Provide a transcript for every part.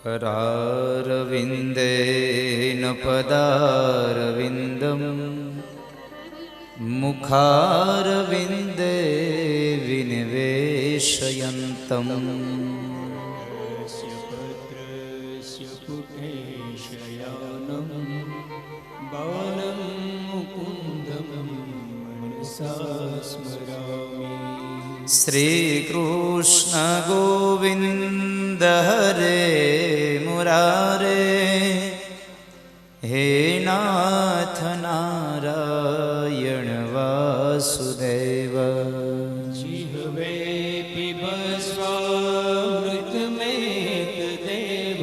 करारविन्देन पदारविन्दं मुखारविन्दे विनिवेशयन्तम् पत्रस्य पुटे शयानं बालं मुकुन्दं मनसा स्मरामि। श्रीकृष्ण गोविन्द हरे मुरारे हे नाथ नारायण वासुदेव। जिह्वे पिबस्वामृतमेतदेव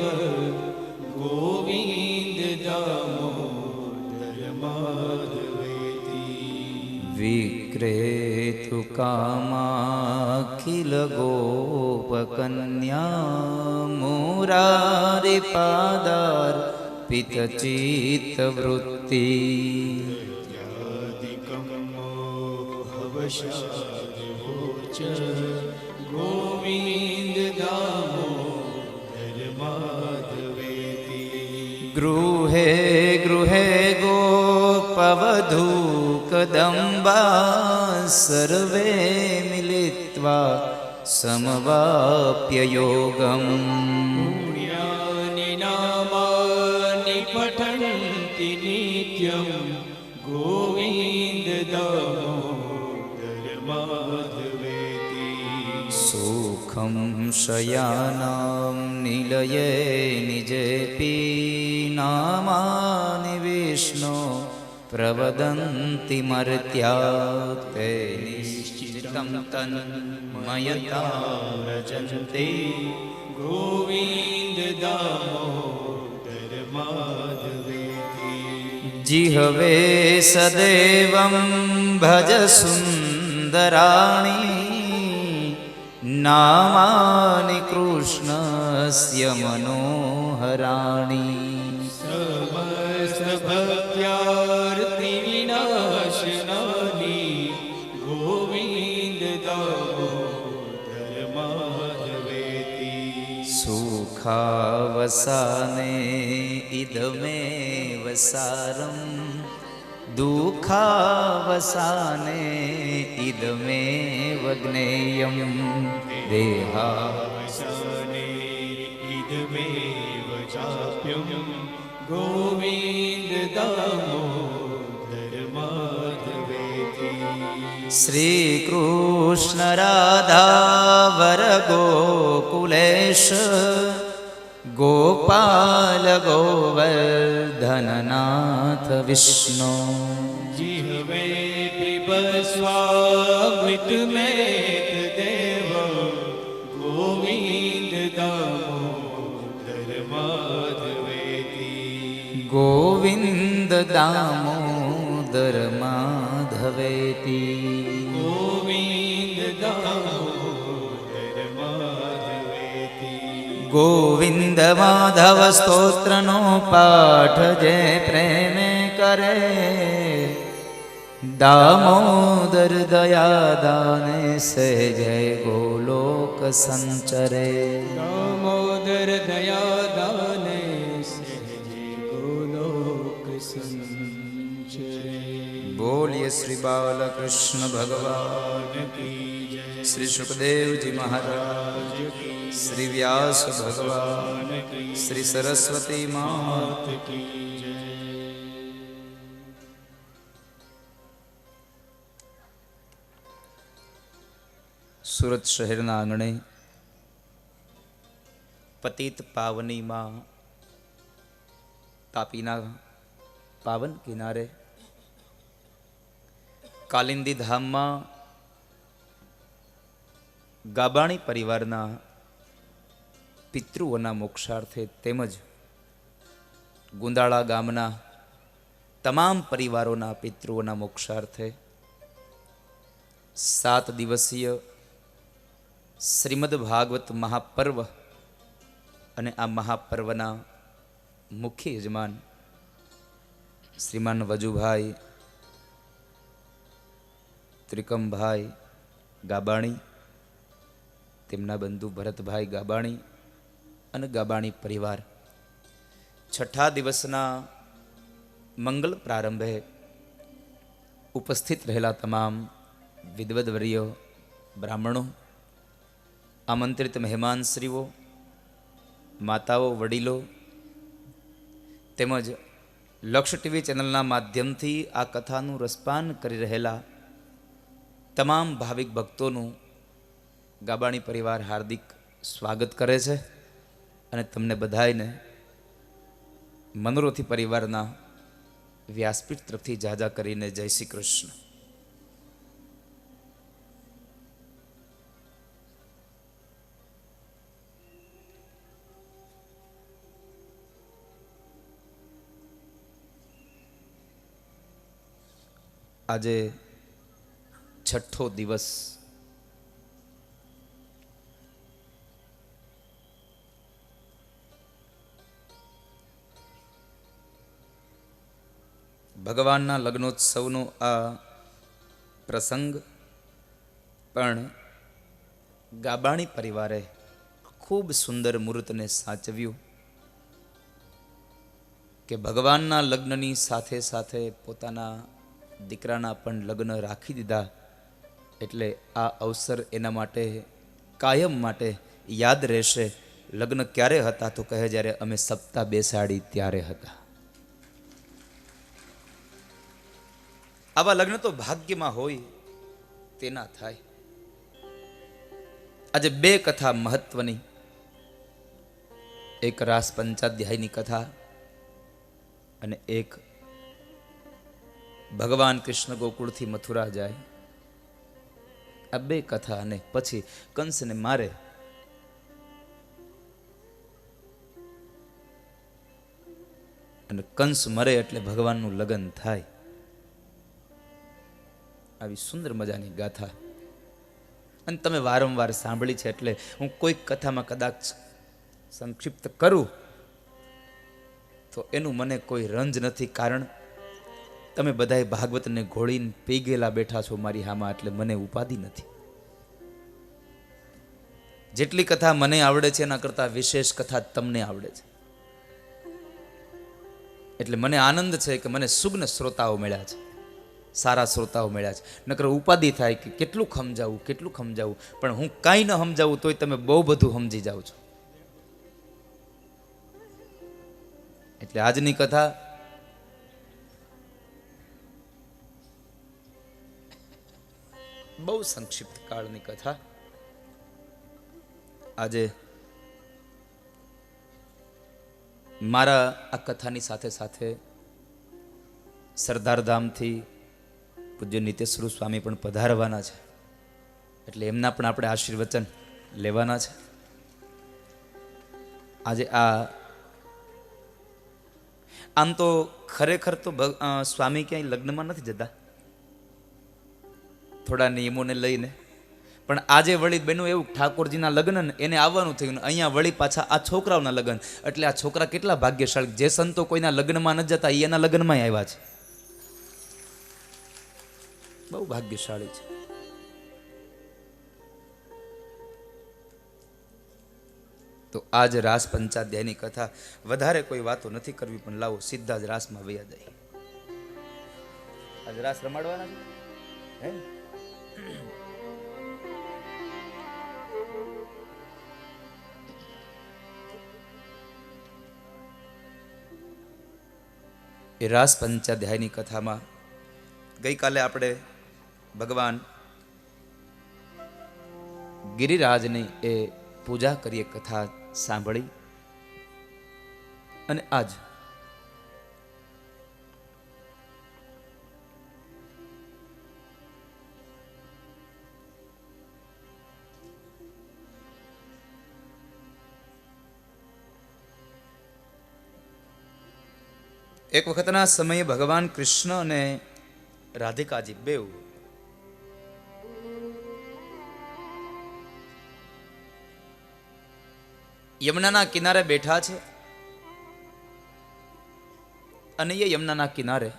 गोविन्द दामोदर माधवेति। विक्रेतु कामाखिल गोपकन्या मुरारिपादार्पितचित्तवृत्ति। हवशादिवोच गोविन्द दामोदर माधवेति। गृहे गृहे गोपवधूकदम्बा सर्वे मिलित्वा समवाप्य योगम्। पुण्यानि नामानि पठन्ति नित्यं गोविन्द दामोदर माधवेति। सुखं शयानां निलये निजेऽपि नामानि विष्णो प्रवदन्ति मर्त्या ते निश्चितं तन्मयता रचन्ते गोविन्द दामोदर माधवेति। जिह्वे सदेवं भज सुन्दराणि नामानि कृष्णस्य मनोहराणि। समस्तभक्त्यार्तिविनाशनानि गोविन्द दामोदर माधवेति। सुखावसाने इदमेव सारं दुःखावसाने इदमेव ज्ञेयं। देहावसाने इदमेव चाप्यं गोविन्द दामोदर माधवेति। श्रीकृष्ण राधा वर गोकुलेश गोपाल गोवर्धननाथ विष्णु। जिह्वे पिबस्वामृतमेतदेव गोविन्द दामोदर माधवेति। गोविन्द दामोदर माधवेति। गोविन्द दामोदर माधवेति। गोविंद माधव स्तोत्रनो पाठ जे प्रेमे करे दामोदर दया दाने से जय गोलोक संचरे। दामोदर दया दाने से जय गोलोक संचरे। बोलिए श्री बालकृष्ण भगवान की जय। श्री सुखदेव जी महाराज की श्री व्यास भगवान की श्री सरस्वती मात की जय। સુરત શહેરના આંગણે પતિત પાવની માં તાપીના પાવન કિનારે કાલિંદી ધામમાં ગાબાણી પરિવારના પિતૃઓના મોક્ષાર્થે તેમજ ગુંદાળા ગામના તમામ પરિવારોના પિતૃઓના મોક્ષાર્થે 7 દિવસીય શ્રીમદ ભાગવત મહાપર્વ અને આ મહાપર્વના મુખ્ય યજમાન શ્રીમાન વજુભાઈ ત્રિકમભાઈ ગાબાણી, તેમના બંધુ ભરતભાઈ ગાબાણી અને ગાબાણી પરિવાર છઠ્ઠા દિવસના મંગલ પ્રારંભે ઉપસ્થિત રહેલા તમામ વિદ્વદ્વર્યો, બ્રાહ્મણો, આમંત્રિત મહેમાનશ્રીઓ, માતાઓ, વડીલો તેમજ લક્ષ ટીવી ચેનલના માધ્યમથી આ કથાનું રસપાન કરી રહેલા તમામ ભાવિક ભક્તોનું ગાબાણી પરિવાર હાર્દિક સ્વાગત કરે છે અને તમને બધાયને મનોરથી પરિવારના વ્યાસપીઠ તરફથી જાજા કરીને જય શ્રી કૃષ્ણ. આજે છઠ્ઠો દિવસ. ભગવાનના લગ્નોત્સવનો આ પ્રસંગ પણ ગાબાણી પરિવારે ખૂબ સુંદર મુહૂર્તને સાચવ્યું કે ભગવાનના લગ્નની સાથે સાથે પોતાના દીકરાના પણ લગ્ન રાખી દીધા. એટલે આ અવસર એના માટે કાયમ માટે યાદ રહેશે. લગ્ન ક્યારે હતા તો કહે જ્યારે અમે સપ્તાહ બેસાડી ત્યારે હતા. આવા લગ્ન તો ભાગ્યમાં હોય તેના થાય. આજે બે કથા મહત્વની, એક રાસ પંચાધ્યાયની કથા અને એક ભગવાન કૃષ્ણ ગોકુળથી મથુરા જાય. આ બે કથા અને પછી કંસને મારે. અને કંસ મરે એટલે ભગવાનનું લગ્ન થાય. આવી સુંદર મજાની ગાથા અને તમે વારંવાર સાંભળી છે એટલે હું કોઈક કથામાં કદાચ સંક્ષિપ્ત કરું તો એનું મને કોઈ રંજ નથી. કારણ તમે બધાએ ભાગવતને ઘોળીને પી ગયેલા બેઠા છો મારી હામાં, એટલે મને ઉપાધિ નથી. જેટલી કથા મને આવડે છે એના કરતાં વિશેષ કથા તમને આવડે છે. એટલે મને આનંદ છે કે મને સુગ્ન શ્રોતાઓ મળ્યા છે, સારા શ્રોતાઓ મળ્યા છે. નકર ઉપાધિ થાય કે કેટલું સમજાવું કેટલું સમજાવું, પણ હું કાંઈ ન સમજાવું તોય તમે બહુ બધું સમજી જાઓ છો. એટલે આજની કથા બહુ સંક્ષિપ્ત કાળની કથા. આજે મારા આ કથાની સાથે સાથે સરદારધામથી પૂજ્ય નિત્યસ્વરૂપ સ્વામી પણ પધારવાના છે. એટલે એમના પણ આપણે આશીર્વચન લેવાના છે. આજે આમ તો ખરેખર તો સ્વામી ક્યાંય લગ્નમાં નથી જતા, થોડા નિયમોને લઈને. પણ આજે વળી બેનું એવું ઠાકોરજીના લગ્ન ને એને આવવાનું થયું ને અહીંયા વળી પાછા આ છોકરાઓના લગ્ન. એટલે આ છોકરા કેટલા ભાગ્યશાળી, જે સંતો કોઈના લગ્નમાં ન જતા એ એના લગ્નમાં આવ્યા છે. બહુ ભાગ્યશાળી છે. તો આજ રાસ પંચાધ્યાયની કથા. વધારે કોઈ વાતો નથી કરવી, પણ લાવો સીધા જ રાસમાં વયા જાય. આજ રાસ રમાડવાના છે હે? એ રાસ પંચાધ્યાયની કથામાં ગઈકાલે આપણે ભગવાન ગિરિરાજની એ પૂજા કરીએ કથા સાંભળી. અને આજ એક વખતના સમયે ભગવાન કૃષ્ણ અને રાધિકાજી બેઉ યમુનાના કિનારે બેઠા છે. અને એ યમુનાના કિનારે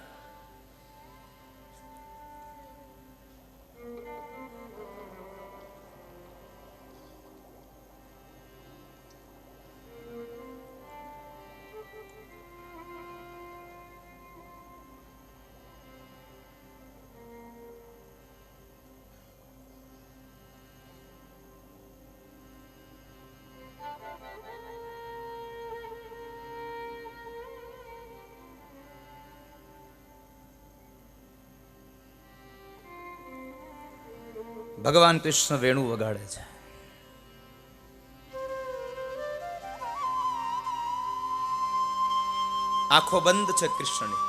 ભગવાન કૃષ્ણ વેણુ વગાડે છે. આંખો બંધ છે કૃષ્ણની.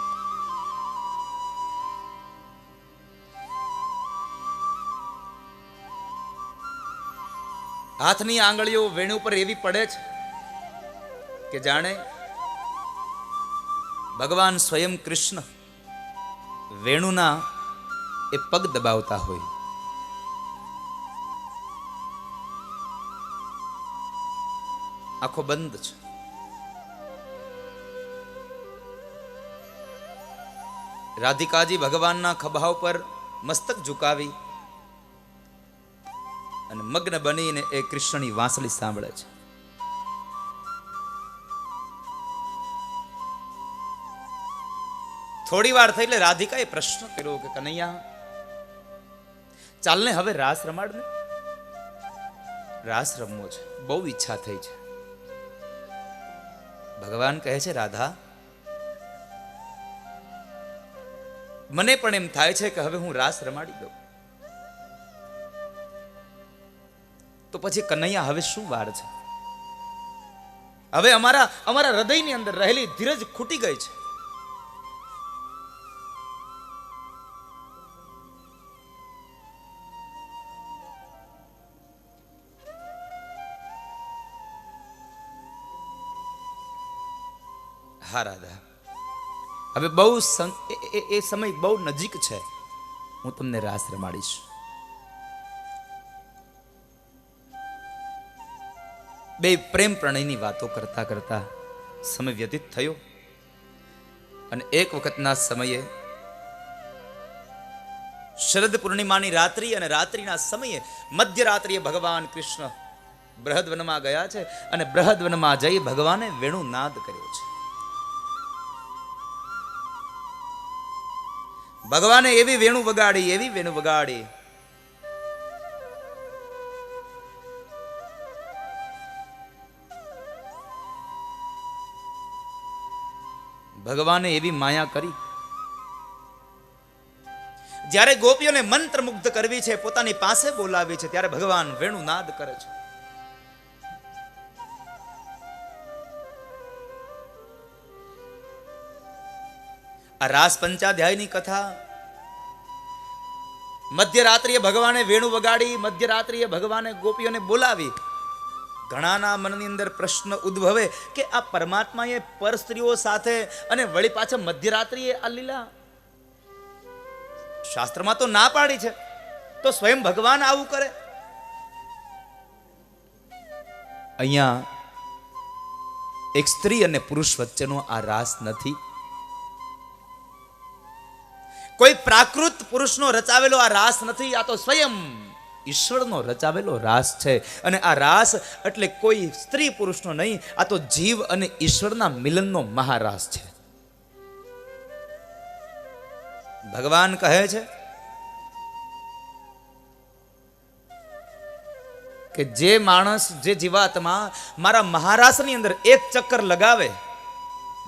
હાથની આંગળીઓ વેણુ પર એવી પડે છે કે જાણે ભગવાન સ્વયં કૃષ્ણ વેણુના એ પગ દબાવતા હોય. આંખો બંધ છે. રાધિકાજી ભગવાનના ખભા ઉપર મસ્તક ઝુકાવી અને મગ્ન બનીને એ કૃષ્ણની વાંસળી સાંભળે છે. થોડી વાર થઈ એટલે રાધિકાએ પ્રશ્ન કર્યો કે કનૈયા, ચાલને હવે રાસ રમાડને. રાસ રમવો છે, બહુ ઈચ્છા થઈ છે. ભગવાન કહે છે, રાધા, મને પણ એમ થાય છે કે હવે હું રાસ રમાડી દઉં. તો પછી કનૈયા, હવે શું વાર છે? હવે અમારા હૃદયની અંદર રહેલી ધીરજ ખૂટી ગઈ છે. હા રાધા, હવે બહુ એ સમય બહુ નજીક છે. હું તમને રાસ રમાડીશ. બે પ્રેમ પ્રણયની વાતો કરતા કરતા સમય વ્યતીત થયો અને એક વખતના સમયે શરદ પૂર્ણિમાની રાત્રિ અને રાત્રિના સમયે મધ્યરાત્રિએ ભગવાન કૃષ્ણ બૃહદવનમાં ગયા છે અને બૃહદવનમાં જઈ ભગવાને વેણુ નાદ કર્યો છે. ભગવાને એવી વેણુ વગાડી ભગવાને એવી માયા કરી. જ્યારે ગોપીઓને મંત્ર મુગ્ધ કરવી છે, પોતાની પાસે બોલાવી છે, ત્યારે ભગવાન વેણુ નાદ કરે છે. આ રાસ પંચાધ્યાયની કથા મધ્યરાત્રિએ ભગવાને વેણુ વગાડી, મધ્યરાત્રિએ ભગવાને ગોપીઓને બોલાવી. ઘણાના મનની અંદર પ્રશ્ન ઉદ્ભવે કે આ પરમાત્માએ પર સ્ત્રીઓ સાથે અને વળી પાછા મધ્યરાત્રિએ આ લીલા, શાસ્ત્રમાં તો ના પાડી છે, તો સ્વયં ભગવાન આવું કરે? અહીંયા એક સ્ત્રી અને પુરુષ વચ્ચેનો આ રાસ નથી. કોઈ પ્રાકૃત પુરુષનો રચાવેલો આ રાસ નથી. આ તો સ્વયં ઈશ્વરનો રચાવેલો રાસ છે. અને આ રાસ એટલે કોઈ સ્ત્રી પુરુષનો નહીં, આ તો જીવ અને ઈશ્વરના મિલનનો મહારાસ છે. ભગવાન કહે છે કે જે માણસ, જે જીવાત્મા મારા મહારાસની અંદર એક ચક્કર લગાવે,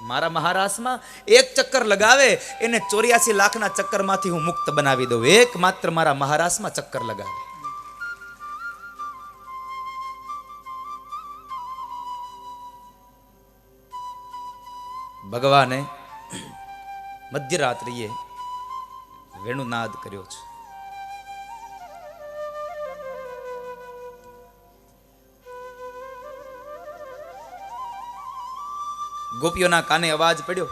મારા મહારાસમાં એક ચક્કર લગાવે, એને 84 લાખના ચક્કરમાંથી હું મુક્ત બનાવી દઉં. એક માત્ર મારા મહારાસમાં ચક્કર લગાવે. ભગવાને મધ્યરાત્રિએ વેણુનાદ કર્યો છે. ગોપીઓના કાને અવાજ પડ્યો.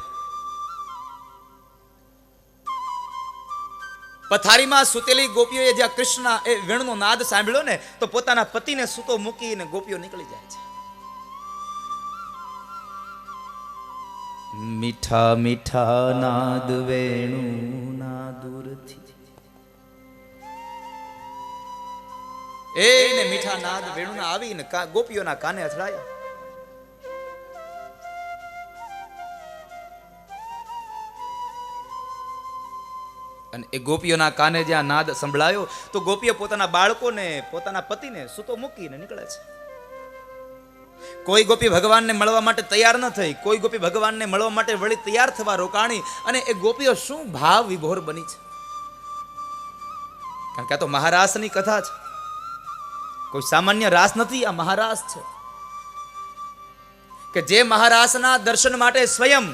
પથારીમાં સુતેલી ગોપીઓએ જ્યાં કૃષ્ણ એ વેણુનો નાદ સાંભળ્યો ને, તો પોતાના પતિને સૂતો મૂકીને ગોપીઓ નીકળી જાય છે. મીઠા મીઠા નાદ વેણુ ના દૂરથી, એને મીઠા નાદ વેણુના આવીને ગોપીઓના કાને અથડાયા. અને એ ગોપીઓના કાને જ્યાં નાદ સંભળાયો, તો ગોપીઓ પોતાના બાળકોને, પોતાના પતિને સૂતો મૂકીને નીકળે છે. કોઈ ગોપી ભગવાનને મળવા માટે તૈયાર ન થઈ, કોઈ ગોપી ભગવાનને મળવા માટે વળી તૈયાર થવા રોકાણી. અને એ ગોપીઓ શું ભાવ વિભોર બની છે. કારણ કે આ તો મહારાસની કથા છે, કોઈ સામાન્ય રાસ નથી, આ મહારાસ છે. કે જે મહારાસના દર્શન માટે સ્વયં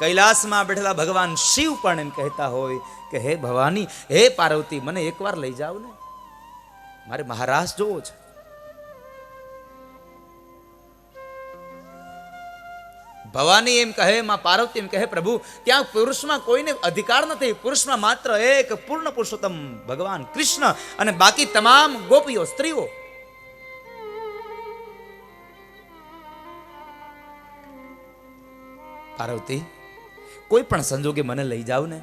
કૈલાસમાં બેઠેલા ભગવાન શિવ પણ એમ કહેતા હોય કે હે ભવાની, હે પાર્વતી, મને એકવાર લઈ જાવ ને, મારે મહારાસ જોવો છે. ભવાની એમ કહે, માં પાર્વતી એમ કહે, પ્રભુ ત્યાં પુરુષમાં કોઈને અધિકાર નથી, પુરુષમાં માત્ર એક પૂર્ણ પુરુષોત્તમ ભગવાન કૃષ્ણ અને બાકી તમામ ગોપીઓ સ્ત્રીઓ. પાર્વતી, કોઈ પણ સંજોગે મને લઈ જાવ ને.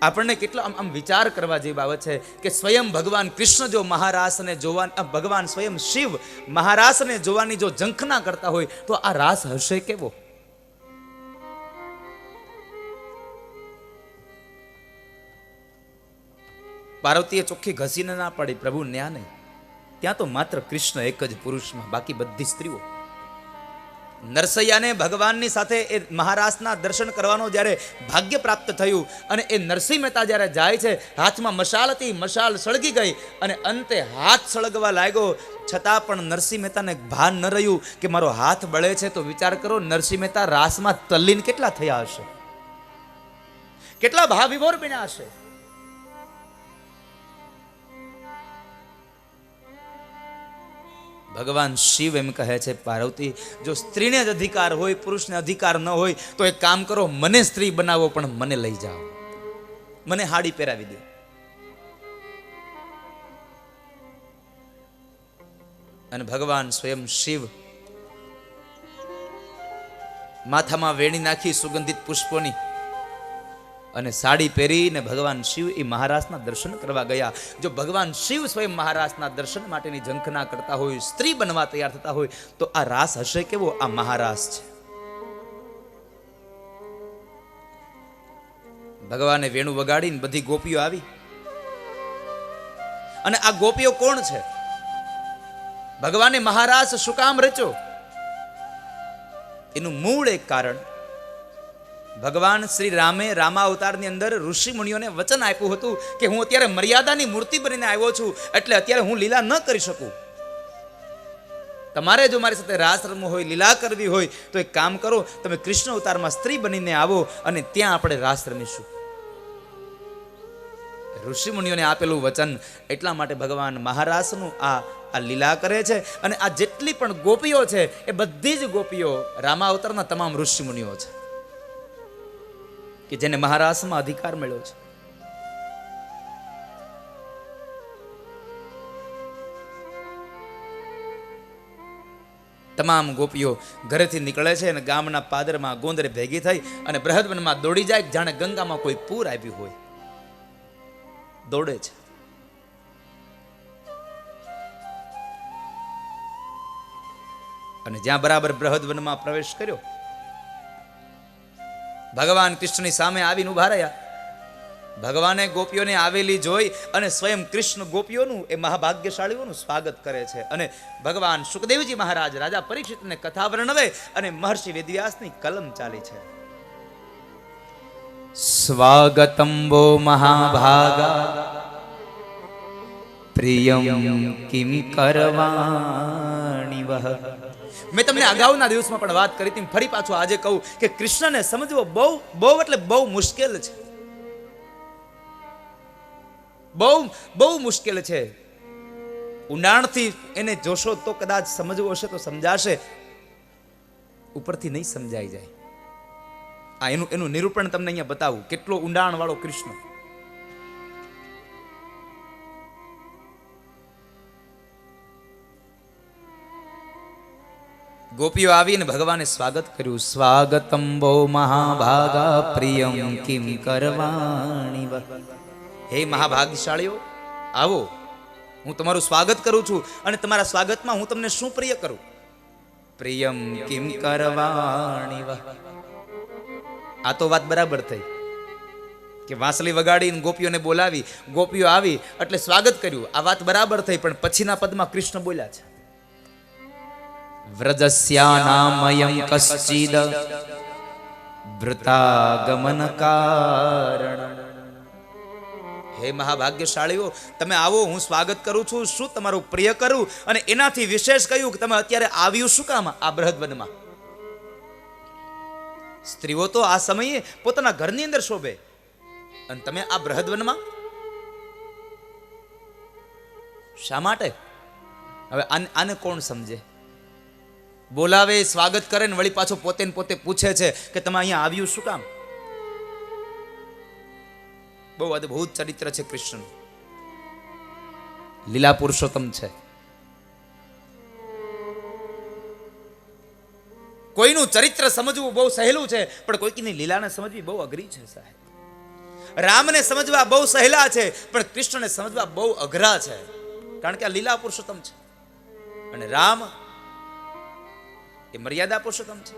આપણને કેટલો આમ વિચાર કરવા જેવી બાબત છે કે સ્વયં ભગવાન કૃષ્ણ જો મહારાસને જોવા, ભગવાન સ્વયં શિવ મહારાસને જોવાની જો ઝંખના કરતા હોય તો આ રાસ હશે કેવો? પાર્વતીએ ચોખ્ખી ઘસીને ના પાડી, પ્રભુ ન્યા નહીં, ત્યાં તો માત્ર કૃષ્ણ એક જ પુરુષમાં, બાકી બધી સ્ત્રીઓ. નરસૈયાને ભગવાનની સાથે એ મહારાસના દર્શન કરવાનો જ્યારે ભાગ્ય પ્રાપ્ત થયું અને એ નરસિંહ મહેતા જ્યારે જાય છે, હાથમાં મશાલ હતી, મશાલ સળગી ગઈ અને અંતે હાથ સળગવા લાગ્યો, છતાં પણ નરસિંહ મહેતાને ભાન ન રહ્યું કે મારો હાથ બળે છે. તો વિચાર કરો, નરસિંહ મહેતા રાસમાં તલ્લીન કેટલા થયા હશે, કેટલા ભાવ વિભોર બન્યા હશે. ભગવાન શિવ એમ કહે છે, પાર્વતી, જો સ્ત્રીને જ અધિકાર હોય, પુરુષને અધિકાર ન હોય તો એક કામ કરો, મને સ્ત્રી બનાવો પણ મને લઈ જાઓ, મને હાડી પહેરાવી દો. અને ભગવાન સ્વયં શિવ માથામાં વેણી નાખી સુગંધિત પુષ્પોની અને સાડી પહેરીને ભગવાન શિવ એ મહારાજના દર્શન કરવા ગયા. જો ભગવાન શિવ સ્વયં મહારાજના દર્શન માટેની ઝંખના કરતા હોય, સ્ત્રી બનવા તૈયાર થતા હોય તો આ રાસ હશે કેવો? આ મહારાસ છે. ભગવાને વેણુ વગાડીને બધી ગોપીઓ આવી. અને આ ગોપીઓ કોણ છે? ભગવાને મહારાસ શું કામ રચ્યો? એનું મૂળ એક કારણ, ભગવાન શ્રી રામે રામાવતારની અંદર ઋષિ મુનિઓને વચન આપ્યું હતું કે હું અત્યારે મર્યાદાની મૂર્તિ બનીને આવ્યો છું, એટલે અત્યારે હું લીલા ન કરી શકું. તમારે જો મારી સાથે રાસ રમવું હોય, લીલા કરવી હોય તો એક કામ કરો, તમે કૃષ્ણ અવતારમાં સ્ત્રી બનીને આવો અને ત્યાં આપણે રાસ રમીશું. ઋષિ મુનિઓને આપેલું વચન, એટલા માટે ભગવાન મહારાસનું આ લીલા કરે છે. અને આ જેટલી પણ ગોપીઓ છે એ બધી જ ગોપીઓ રામાવતારના તમામ ઋષિ મુનિઓ છે કે જેને મહારાસમાં અધિકાર મળ્યો છે. તમામ ગોપીઓ ઘરેથી નીકળે છે અને ગામના પાદરમાં ગોંદરે ભેગી થઈ અને બૃહદવનમાં દોડી જાય, જાણે ગંગામાં કોઈ પૂર આવ્યું હોય, દોડે છે. અને જ્યાં બરાબર બૃહદવનમાં પ્રવેશ કર્યો, ભગવાન કૃષ્ણની સામે આવીને ઉભા રહ્યા. ભગવાને ગોપીઓને આવેલી જોઈ અને સ્વયં કૃષ્ણ ગોપીઓનું, એ મહાભાગ્યશાળીઓનું સ્વાગત કરે છે. અને ભગવાન સુખદેવજી મહારાજ રાજા પરીક્ષિતને કથા વર્ણવે અને મહર્ષિ વેદવ્યાસની કલમ ચાલી છે. સ્વાગતમ વો મહાભાગા પ્રિયમ કિમ કરવાણી વહ. મેં તમને અગાઉના દિવસમાં પણ વાત કરી હતી, ફરી પાછું આજે કહું કે કૃષ્ણને સમજવો બહુ એટલે બહુ મુશ્કેલ છે. બહુ મુશ્કેલ છે. ઊંડાણથી એને જોશો તો કદાચ સમજવો હશે તો સમજાશે, ઉપરથી નહીં સમજાઈ જાય. આ એનું નિરૂપણ તમને અહીંયા બતાવું, કેટલો ઊંડાણ વાળો કૃષ્ણ. ગોપીઓ આવીને ભગવાને સ્વાગત કર્યું. સ્વાગતમ વો મહાભાગા પ્રિયમ કિમ કરવાણી વહ. હે મહાભાગ્યશાળીઓ, આવો, હું તમારું સ્વાગત કરું છું અને તમારા સ્વાગતમાં હું તમને શું પ્રિય કરું? પ્રિયમ કિમ કરવાણી વહ. આ તો વાત બરાબર થઈ કે વાંસળી વગાડીને ગોપીઓને બોલાવી, ગોપીઓ આવી એટલે સ્વાગત કર્યું, આ વાત બરાબર થઈ. પણ પછીના પદમાં કૃષ્ણ બોલ્યા છે, વ્રજસ્યાનામયં કશ્ચિદ વૃતાગમન કારણ. હે મહાભાગ્યશાળીઓ, તમે આવો, હું સ્વાગત કરું છું, શું તમારું પ્રિય કરું? અને એનાથી વિશેષ કહ્યું કે તમે અત્યારે આવ્યું શું કામ આ બૃહદવનમાં? સ્ત્રીઓ તો આ સમયે પોતાના ઘરની અંદર શોભે, અને તમે આ બૃહદવનમાં શા માટે? હવે આને કોણ સમજે? બોલાવે, સ્વાગત કરે ને વળી પાછો પોતે ને પોતે પૂછે છે કે તમે અહીંયા આવ્યું શું કામ? બહુ અદભુત ચરિત્ર છે કૃષ્ણ, લીલા પુરુષોત્તમ છે. કોઈનું ચરિત્ર સમજવું બહુ સહેલું છે, પણ કોઈની લીલાને સમજવી બહુ અઘરી છે સાહેબ. રામને સમજવા બહુ સહેલા છે, પણ કૃષ્ણને સમજવા બહુ અઘરા છે, કારણ કે આ લીલા પુરુષોત્તમ છે અને રામ એ મર્યાદા પુરુષોત્તમ છે.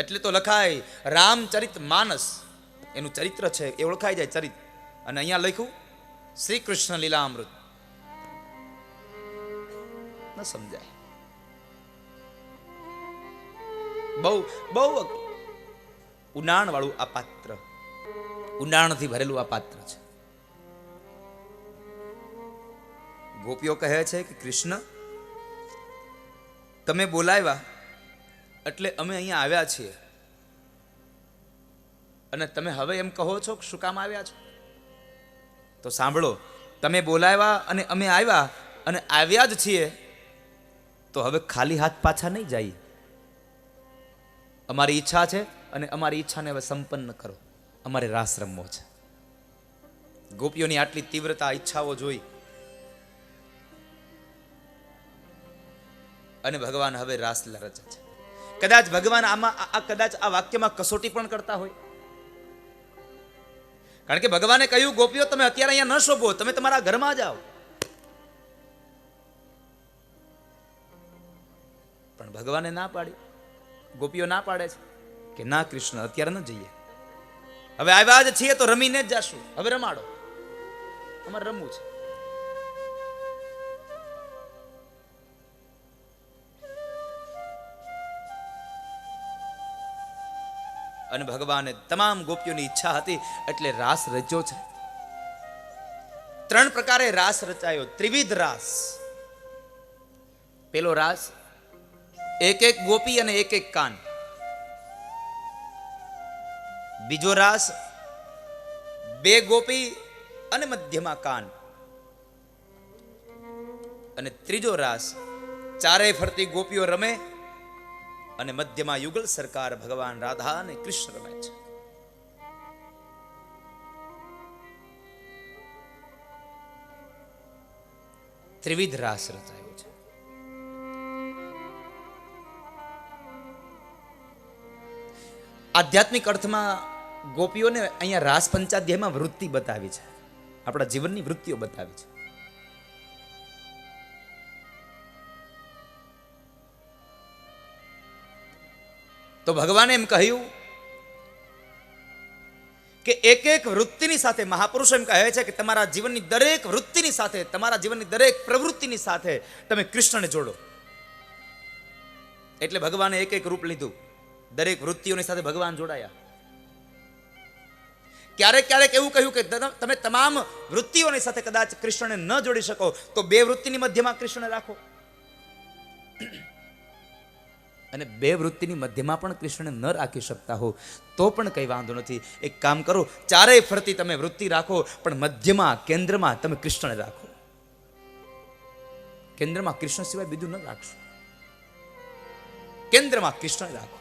એટલે તો લખાય રામચરિત માનસ, એનું ચરિત્ર છે એ ઓળખાઈ જાય ચરિત્ર. અને અહીંયા લખ્યું શ્રી કૃષ્ણ લીલામૃત, ન સમજાય. બહુ બહુ ઉંડાણ વાળું આ પાત્ર, ઉંડાણથી ભરેલું આ પાત્ર છે. ગોપીઓ કહે છે કે કૃષ્ણ, તમે બોલાવ્યા એટલે અમે અહીંયા આવ્યા છીએ, અને તમે હવે એમ કહો છો કે શું કામ આવ્યા છો? તો સાંભળો, તમે બોલાવ્યા અને અમે આવ્યા, અને આવ્યા જ છીએ તો હવે ખાલી હાથ પાછા નહીં જાય. અમારી ઈચ્છા છે અને અમારી ઈચ્છાને હવે સંપન્ન કરો. અમારે રાસ રમવો છે. ગોપીઓની આટલી તીવ્રતા, ઈચ્છાઓ જોઈ અને ભગવાન હવે રાસલીલા રચે છે. કદાચ ભગવાન કદાચ આ વાક્યમાં કસોટી પણ કરતા હોય, કારણ કે ભગવાને કહ્યું ગોપીઓ તમે અત્યારે અહીંયા ન શોભો, તમે તમારા ઘરમાં જાઓ. પણ ભગવાને ના પાડી, ગોપીઓ ના પાડે છે કે ના કૃષ્ણ અત્યારે ન જઈએ, હવે આવ્યા જ છીએ તો રમીને જ જાશું, હવે રમાડો, અમારે રમવું છે. અને ભગવાને તમામ ગોપીઓની ઈચ્છા હતી એટલે રાસ રચ્યો છે. 3 પ્રકારે રાસ રચાયો, ત્રિવિધ રાસ. પેલો રાસ એક એક ગોપી અને એક એક કાન. બીજો રાસ 2 ગોપી અને મધ્યમાં કાન. અને ત્રીજો રાસ ચારે ફરતી ગોપીઓ રમે અને મધ્યમાં યુગલ સરકાર ભગવાન રાધા અને કૃષ્ણ રમે છે. ત્રિવિધ રાસ રચાયો છે. આધ્યાત્મિક અર્થમાં ગોપીઓને અહીંયા રાસ પંચાધ્યાયમાં વૃત્તિ બતાવી છે, આપણા જીવનની વૃત્તિઓ બતાવી છે. તો ભગવાને એમ કહ્યું કે એક એક વૃત્તિની સાથે, મહાપુરુષો એમ કહે છે કે તમારા જીવનની દરેક વૃત્તિની સાથે, તમારા જીવનની દરેક પ્રવૃત્તિની સાથે તમે કૃષ્ણને જોડો. એટલે ભગવાને એક એક રૂપ લીધું, દરેક વૃત્તિઓની સાથે ભગવાન જોડાયા. ક્યારેક ક્યારેક એવું કહ્યું કે તમે તમામ વૃત્તિઓની સાથે કદાચ કૃષ્ણને ન જોડી શકો તો 2 વૃત્તિની મધ્યમાં કૃષ્ણને રાખો, અને 2 વૃત્તિની મધ્યમાં પણ કૃષ્ણને ન રાખી શકતા હો તો પણ કંઈ વાંધો નથી. એક કામ કરો, ચારેય ફરતી તમે વૃત્તિ રાખો, પણ મધ્યમાં, કેન્દ્રમાં તમે કૃષ્ણને રાખો. કેન્દ્રમાં કૃષ્ણ સિવાય બીજું ન રાખશો. કેન્દ્રમાં કૃષ્ણને રાખો,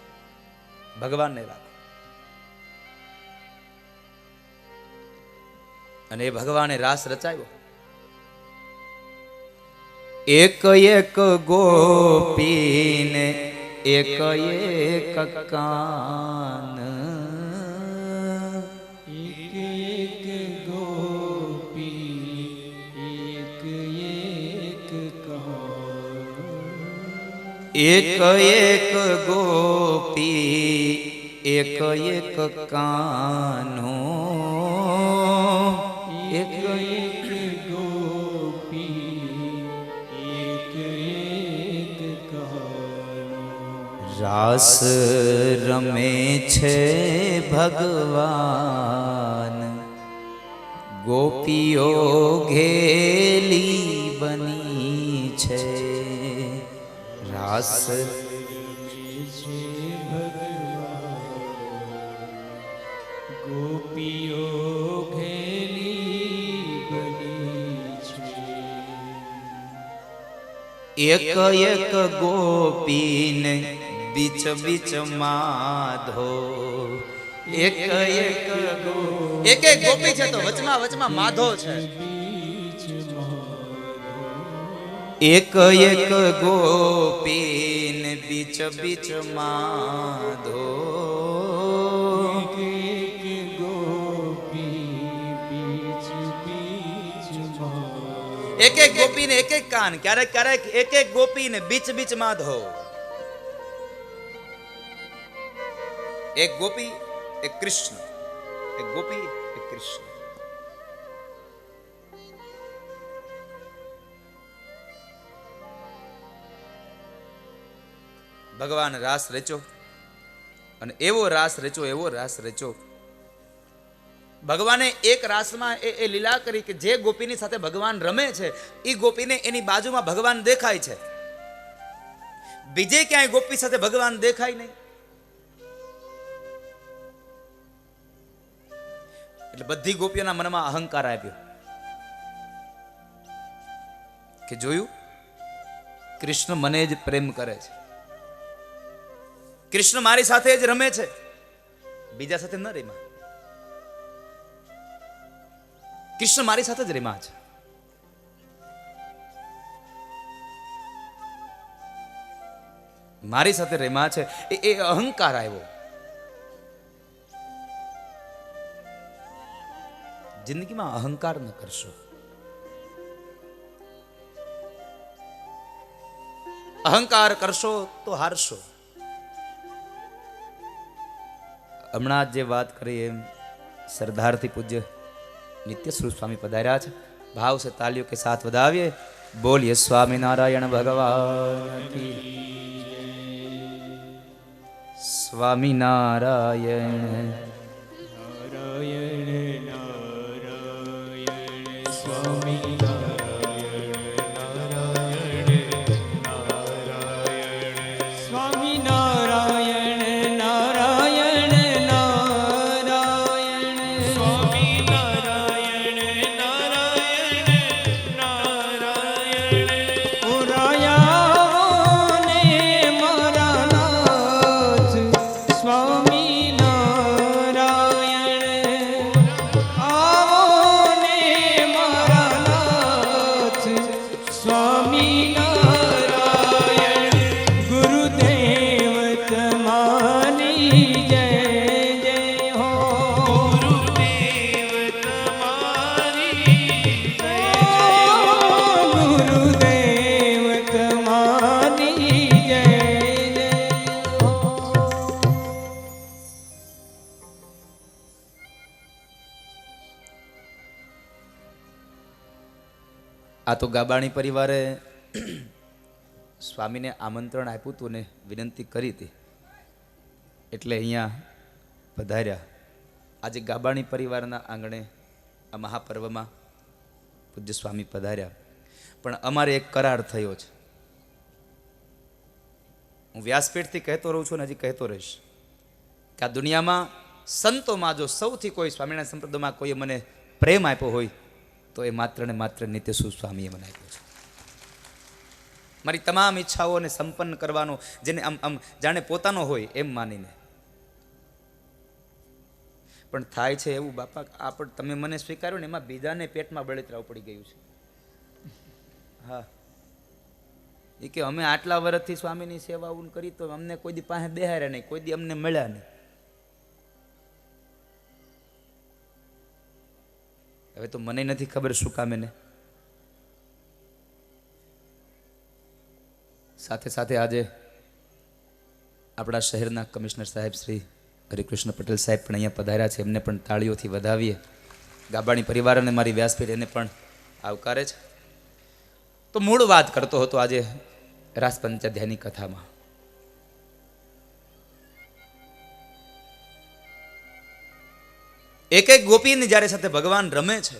ભગવાનને રાખો. અને એ ભગવાને રાસ રચાયો. એક એક ગોપીને એક એક કાન, એક એક ગોપી એક એક કાન. એક એક ગોપી એક એક કાનો, એક એક ગોપી એક એક કાન. રાસ રમે છે ભગવાન, ગોપીઓ ઘેલી બની છે. રાસ ગોપીઓ ઘેલી બની છે. એક એક ગોપીને બીચ બીચ માધો. એક એક એક એક ગોપી છે તો વચમાં વચમાં માધો છે. એક એક ગોપીને બીચ બીચ માધો. એક ગોપી બીચ બીચમાં. એક એક ગોપીને એક એક કાન, ક્યારેક ક્યારેક એક એક ગોપીને બીચ બીચ માધો. એક ગોપી એક કૃષ્ણ, એક ગોપી એક કૃષ્ણ. ભગવાન રાસ રચો અને એવો રાસ રચો, એવો રાસ રચો. ભગવાને એક રાસમાં એ લીલા કરી કે જે ગોપીની સાથે ભગવાન રમે છે એ ગોપીને એની બાજુમાં ભગવાન દેખાય છે. બીજે ક્યાંય ગોપી સાથે ભગવાન દેખાય નહીં. એટલે બધી ગોપીઓના મનમાં અહંકાર આવ્યો કે જોયું, કૃષ્ણ મને જ પ્રેમ કરે છે, કૃષ્ણ મારી સાથે જ રમે છે, બીજા સાથે ન રમ્યા. કૃષ્ણ મારી સાથે જ રમ્યા છે. મારી સાથે રમ્યા છે એ અહંકાર આવ્યો. જિંદગીમાં અહંકાર ન કરશો. અહંકાર કરશો તો હારશો. હમણાં જે વાત કરી એમ સરદારથી પૂજ્ય નિત્ય સ્વરૂપ સ્વામી પધાર્યા છે. ભાવ સે તાલીઓ કે સાથ વધાવીએ. બોલીએ સ્વામિનારાયણ ભગવાન કી. સ્વામિનારાયણ નારાયણ નારાયણ સ્વામી સ્વામી નારાયણ નારાયણ નારાયણ સ્વામી નારાયણ નારાયણ નારાયણ. ઉરાયા ને મારા નાથ સ્વામી નારાયણ. આવો ને મારા નાથ સ્વામી નારાયણ. ગુરુદેવ તમારી જય જય હો. ગુરુદેવ તમારી જય હો. ગુરુદેવ તમારી જય જય હો. આ તો ગાબાણી પરિવારે સ્વામીને આમંત્રણ આપ્યું હતું ને વિનંતી કરી હતી એટલે અહીંયા પધાર્યા. આજે ગાબાણી પરિવારના આંગણે આ મહાપર્વમાં પૂજ્ય સ્વામી પધાર્યા. પણ અમારે એક કરાર થયો છે. હું વ્યાસપીઠથી કહેતો રહું છું ને હજી કહેતો રહીશ કે આ દુનિયામાં સંતોમાં જો સૌથી કોઈ સ્વામિનારાયણ સંપ્રદાયમાં કોઈએ મને પ્રેમ આપ્યો હોય તો એ માત્ર ને માત્ર નિત્ય સ્વરૂપ સ્વામીએ મને આપ્યો છે. મારી તમામ ઈચ્છાઓને સંપન્ન કરવાનો, જેને આમ જાણે પોતાનો હોય એમ માનીને. પણ થાય છે એવું બાપા, આપણે તમે મને સ્વીકાર્યો ને એમાં બીજાને પેટમાં બળતરાવ પડી ગયું છે. હા, એ કે અમે આટલા વર્ષથી સ્વામીની સેવાઓ કરી તો અમને કોઈ દી પાસે બેહાર્યા નહીં, કોઈ દી અમને મળ્યા નહીં. હવે તો મને નથી ખબર શું કામ એને. સાથે સાથે આજે આપણા શહેરના કમિશનર સાહેબ શ્રી હરિકૃષ્ણ પટેલ સાહેબ પણ અહીંયા પધાર્યા છે. એમને પણ તાળીઓથી વધાવીએ. ગાબાણી પરિવાર અને મારી વ્યાસપીઠ એને પણ આવકારે છે. તો મૂળ વાત કરતો હતો આજે રાસ પંચાધ્યાયની કથામાં એક એક ગોપીની જ્યારે સાથે ભગવાન રમે છે,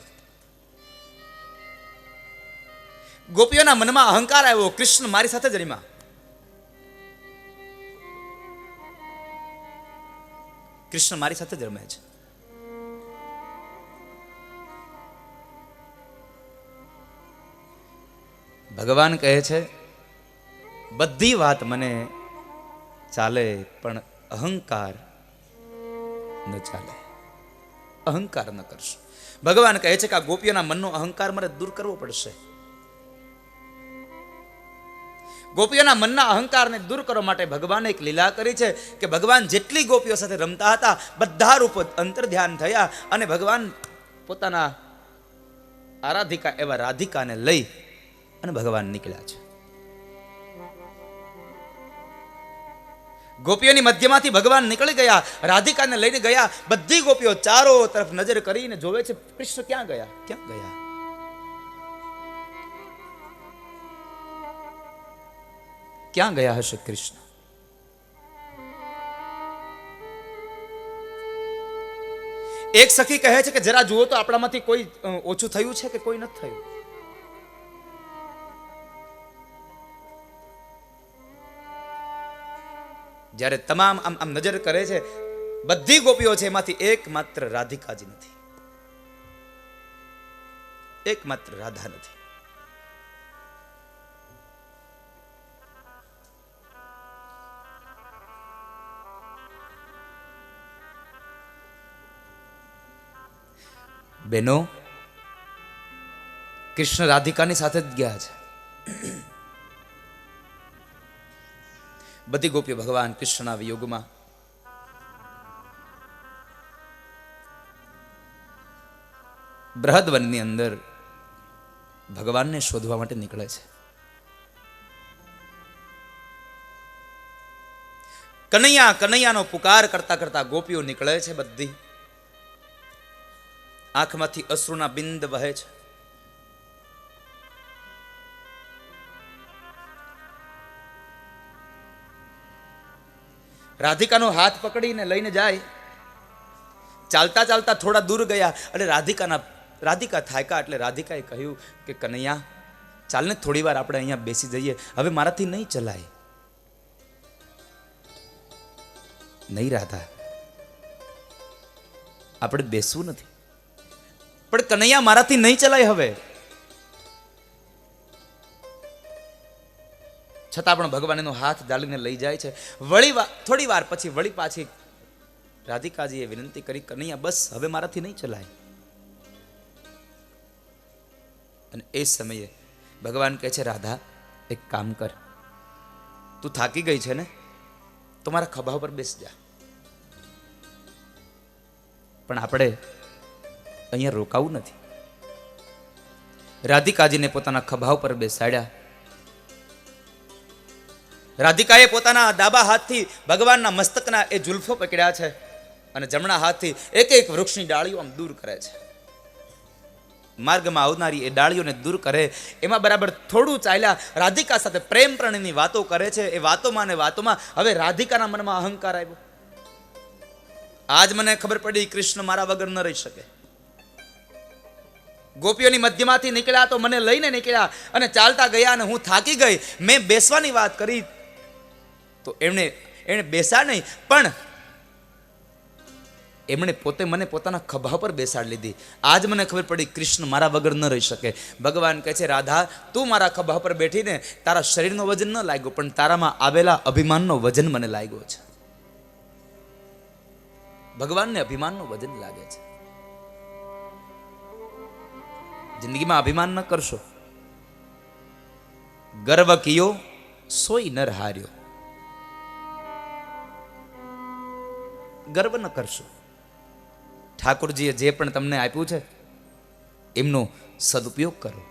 ગોપીઓના મનમાં અહંકાર આવ્યો, કૃષ્ણ મારી સાથે જ રમ્યા. કૃષ્ણ મારી સાથે જ રમે છે. ભગવાન કહે છે બધી વાત મને ચાલે પણ અહંકાર ન ચાલે, અહંકાર ન કરશો. ભગવાન કહે છે કે આ ગોપીઓના મનનો અહંકાર મારે દૂર કરવો પડશે. ગોપીઓના મનના અહંકારને દૂર કરવા માટે ભગવાને એક લીલા કરી છે કે ભગવાન જેટલી ગોપીઓ સાથે રમતા હતા બધા રૂપ અંતર ધ્યાન થયા અને ભગવાન પોતાના આરાધિકા એવા રાધિકાને લઈ અને ભગવાન નીકળ્યા છે. ગોપીઓની મધ્યમાંથી ભગવાન નીકળી ગયા, રાધિકાને લઈને ગયા. બધી ગોપીઓ ચારો તરફ નજર કરીને જોવે છે કૃષ્ણ ક્યાં ગયા, ક્યાં ગયા. ક્યાં ગયા હશે કૃષ્ણ? એક સખી કહે છે કે જરા જુઓ તો આપણામાંથી કોઈ ઓછું થયું છે કે કોઈ નથી થયું. જ્યારે તમામ આમ આમ નજર કરે છે, બધી ગોપીઓ છે, એમાંથી એકમાત્ર રાધિકાજી નથી, એકમાત્ર રાધા નથી. બેનો, કૃષ્ણ રાધિકાની સાથે જ ગયા છે. બધી ગોપીઓ ભગવાન કૃષ્ણના વિયોગમાં બૃહદવનની અંદર ભગવાનને શોધવા માટે નીકળે છે. કનૈયા કનૈયાનો પુકાર કરતા કરતા ગોપીઓ નીકળે છે. બધી આંખમાંથી અશ્રુના બિંદ વહે છે. રાધિકાનો હાથ પકડીને લઈને જાય. ચાલતા ચાલતા થોડા દૂર ગયા અને રાધિકા થાક્યા એટલે રાધિકાએ કહ્યું કે કનૈયા ચાલને થોડી વાર આપણે અહીંયા બેસી જઈએ, હવે મારાથી નહીં ચલાય. નહીં રાધા, આપણે બેસવું નથી, પણ કનૈયા મારાથી નહીં ચલાય હવે. છતાં પણ ભગવાન એનો હાથ ડાળીને લઈ જાય છે. થોડી વાર પછી વળી પાછી રાધિકાજીએ વિનંતી કરી, કનૈયા બસ હવે મારાથી નહીં ચલાય. અને એ સમયે ભગવાન કહે છે રાધા એક કામ કર, તું થાકી ગઈ છે ને તો મારા ખભા પર બેસ જા. પણ આપણે અહીંયા રોકાવું નથી. રાધિકાજીને પોતાના ખભા ઉપર બેસાડ્યા. રાધિકાએ પોતાના ડાબા હાથથી ભગવાનના મસ્તકના એ જુલ્ફો પકડ્યા છે અને જમણા હાથથી એક એક વૃક્ષની ડાળીઓ આમ દૂર કરે છે. માર્ગમાં આવનારી એ ડાળીઓને દૂર કરે. એમાં બરાબર થોડું ચાલ્યા, રાધિકા સાથે પ્રેમ પ્રણયની વાતો કરે છે. એ વાતોમાં ને વાતોમાં હવે રાધિકાના મનમાં અહંકાર આવ્યો. આજ મને ખબર પડી કૃષ્ણ મારા વગર ન રહી શકે. ગોપીઓની મધ્યમાંથી નીકળ્યા તો મને લઈને નીકળ્યા અને ચાલતા ગયા અને હું થાકી ગઈ. મેં બેસવાની વાત કરી તો એણે બેસા નહીં, પણ એમણે પોતે મને પોતાના ખભા પર બેસાડી લીધી. આજ મને ખબર પડી કૃષ્ણ મારા વગર ન રહી શકે. ભગવાન કહે છે રાધા તું મારા ખભા પર બેઠીને તારા શરીરનો વજન ન લાગ્યો, પણ તારામાં આવેલા અભિમાનનો વજન મને લાગ્યો છે. ભગવાનને અભિમાનનો વજન લાગે છે. જિંદગીમાં અભિમાન ન કરશો. ગર્વ કિયો સોઈ નર હાર્યો. ગર્વ ન કરશો. ઠાકોરજીએ જે પણ તમને આપ્યું છે એમનો સદુપયોગ કરો.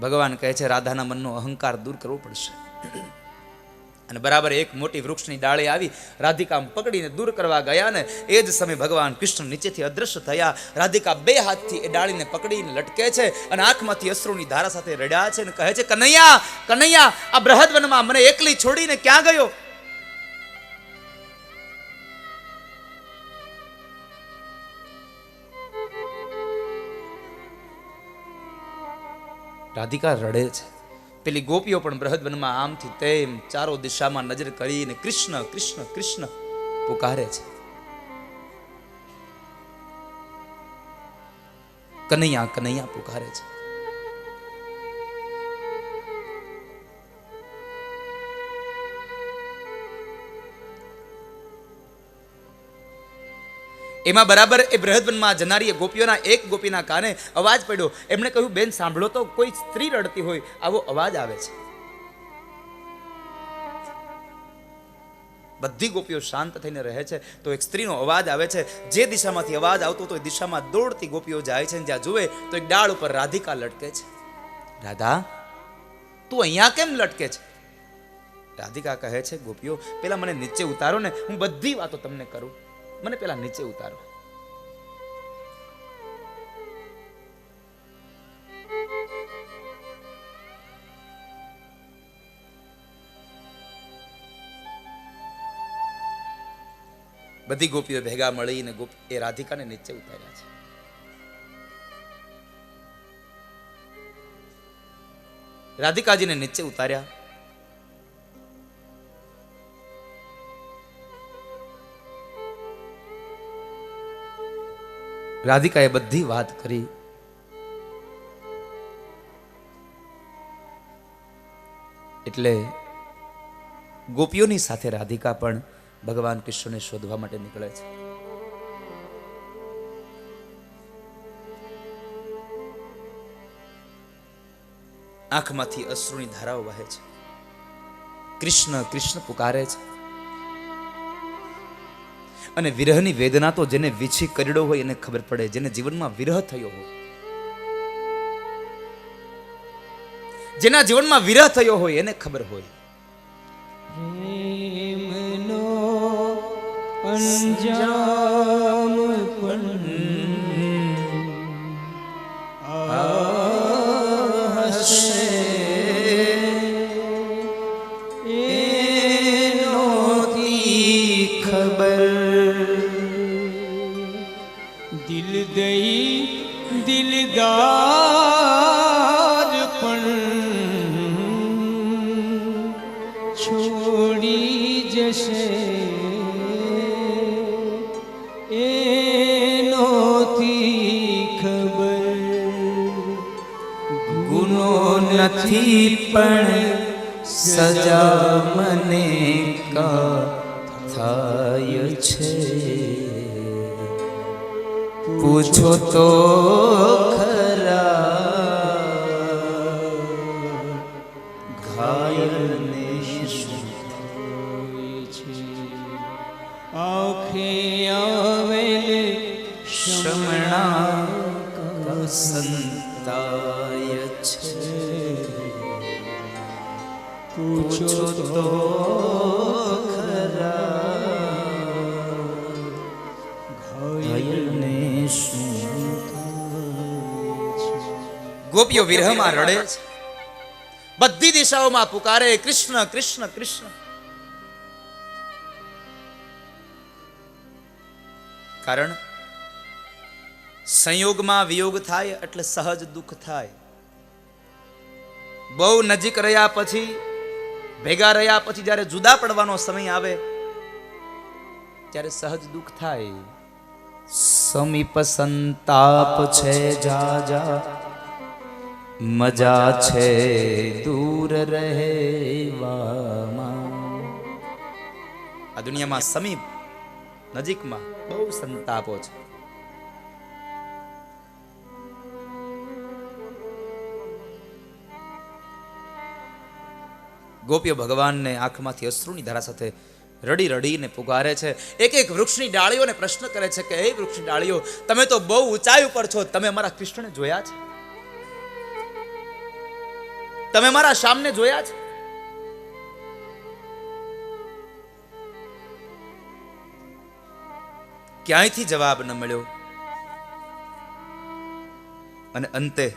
ભગવાન કહે છે રાધાના મનનો અહંકાર દૂર કરવો પડશે. અને બરાબર એક મોટી વૃક્ષની ડાળી આવી રાધિકા પકડીને દૂર કરવા ગયા ને એ જ સમયે ભગવાન કૃષ્ણ નીચેથી અદ્રશ્ય થયા. રાધિકા બે હાથથી એ ડાળીને પકડીને લટકે છે અને આંખમાંથી અશ્રુની ધારા સાથે રડ્યા છે અને કહે છે, કનૈયા કનૈયા, આ બૃહદવનમાં મને એકલી છોડીને ક્યાં ગયો? રાધિકા રડે છે. પેલી ગોપીઓ પણ બૃહદવનમાં આમથી તેમ ચારો દિશામાં નજર કરીને કૃષ્ણ કૃષ્ણ કૃષ્ણ પુકારે છે. કનૈયા કનૈયા પુકારે છે. એમાં બરાબર એ બૃહદવનમાં જનારી ગોપીઓના એક ગોપીના કાને અવાજ પડ્યો. એમણે કહ્યું, બેન સાંભળો તો, કોઈ સ્ત્રી રડતી હોય આવો અવાજ આવે છે. બધી ગોપીઓ શાંત થઈને રહે છે તો એક સ્ત્રીનો અવાજ આવે છે. જે દિશામાંથી અવાજ આવતો તો એ દિશામાં દોડતી ગોપીઓ જાય છે. જ્યાં જુએ તો એક ડાળ ઉપર રાધિકા લટકે છે. રાધા, તું અહીંયા કેમ લટકે છે? રાધિકા કહે છે, ગોપીઓ પેલા મને નીચે ઉતારો ને, હું બધી વાતો તમને કરું. મને પેલા નીચે ઉતારો. બધી ગોપીઓ ભેગા મળીને એ રાધિકાને નીચે ઉતાર્યા છે. રાધિકાજીને નીચે ઉતાર્યા. રાધિકાએ બધી વાત કરી. એટલે ગોપીઓની સાથે રાધિકા પણ ભગવાન કૃષ્ણને શોધવા માટે નીકળે છે. આંખમાંથી અશ્રુની ધારાઓ વહે છે. કૃષ્ણ કૃષ્ણ પુકારે છે. અને વિરહની વેદના તો જેને વીછી કરડ્યો હોય એને ખબર પડે. જેને જીવનમાં વિરહ થયો હોય, જેના જીવનમાં વિરહ થયો હોય એને ખબર હોય. પ્રેમનો અંજામ દિલદાર પણ છોડી જશે એ નહોતી ખબર. ગુનો નથી પણ સજા મને કા થાય છે. પૂછો તો ખરા ઘાયલને શું હોય છે. આંખે આવેલે શમણા સંતાય છે. પૂછો તો ગોપીઓ વિરહમાં રડે છે. બધી દિશાઓમાં પુકારે, કૃષ્ણ કૃષ્ણ કૃષ્ણ. કારણ સંયોગમાં વિયોગ થાય એટલે સહજ દુઃખ થાય. બહુ નજીક રહ્યા પછી, ભેગા રહ્યા પછી જ્યારે જુદા પડવાનો સમય આવે ત્યારે સહજ દુઃખ થાય. સમીપ સંતાપ છે જાજા, મજા છે દૂર રહેવામાં. આ દુનિયામાં સમીપ નજીકમાં બહુ સંતાપો છે. ગોપીઓ ભગવાનને આંખમાંથી અશ્રુની ધારા સાથે રડી રડીને પુકારે છે. એક એક વૃક્ષની ડાળીઓને પ્રશ્ન કરે છે કે હે વૃક્ષની ડાળીઓ, તમે તો બહુ ઊંચાઈ ઉપર છો, તમે મારા કૃષ્ણને જોયા છે? તમે મારા શ્યામને જોયા છે? ક્યાંયથી જવાબ ન મળ્યો અને અંતે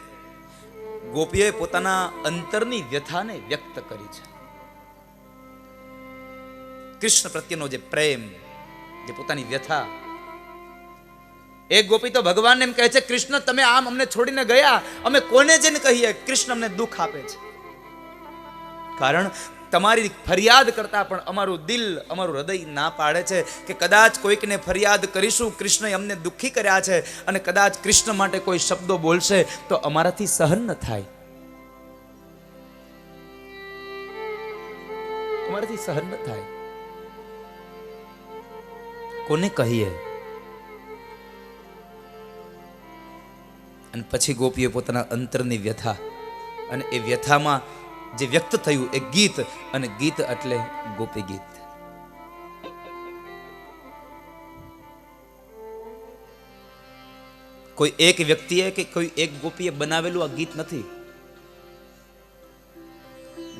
ગોપીએ પોતાના અંતરની વ્યથાને વ્યક્ત કરી છે. કૃષ્ણ પ્રત્યેનો જે પ્રેમ, જે પોતાની વ્યથા. એક ગોપી તો ભગવાનને એમ કહે છે, કૃષ્ણ તમે આમ અમને છોડીને ગયા, અમે કોને જઈને કહીએ? કૃષ્ણ અમને દુઃખ આપે છે. કારણ તમારી ફરિયાદ કરતા પણ અમારું દિલ, અમારું હૃદય ના પાડે છે કે કદાચ કોઈકને ફરિયાદ કરીશું, કૃષ્ણએ અમને દુઃખી કર્યા છે, અને કદાચ કૃષ્ણ માટે કોઈ શબ્દો બોલશે તો અમારાથી સહન ન થાય, અમારાથી સહન ન થાય. કોને કહીએ? અને પછી ગોપીએ પોતાના અંતરની વ્યથા, અને એ વ્યથામાં જે વ્યક્ત થયું એ ગીત, અને ગીત એટલે ગોપી ગીત. કોઈ એક વ્યક્તિએ કે કોઈ એક ગોપીએ બનાવેલું આ ગીત નથી.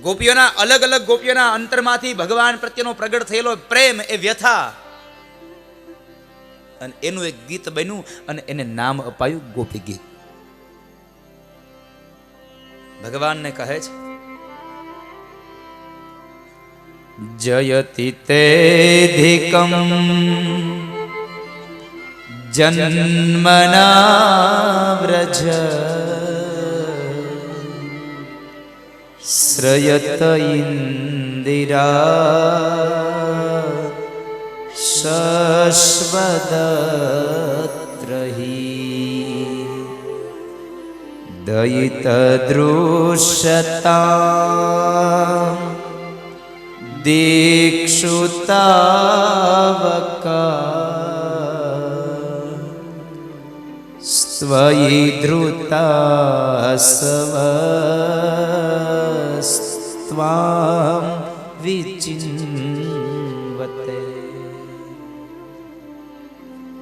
ગોપીઓના અલગ અલગ ગોપીઓના અંતરમાંથી ભગવાન પ્રત્યેનો પ્રગટ થયેલો પ્રેમ, એ વ્યથા, અને એનું એક ગીત બન્યું, અને એને નામ અપાયું ગોપી ગીત. ભગવાનને કહે છે, જયતિ તેધિકમ જન્મના વ્રજ શ્રયત ઇન્દિરા શશ્વદત્રહી દયિત દૃશ્યતા દીક્ષુતાવકા સ્વયી ધૃતા સ્વસ્ત્વામ વિચિન્વતે.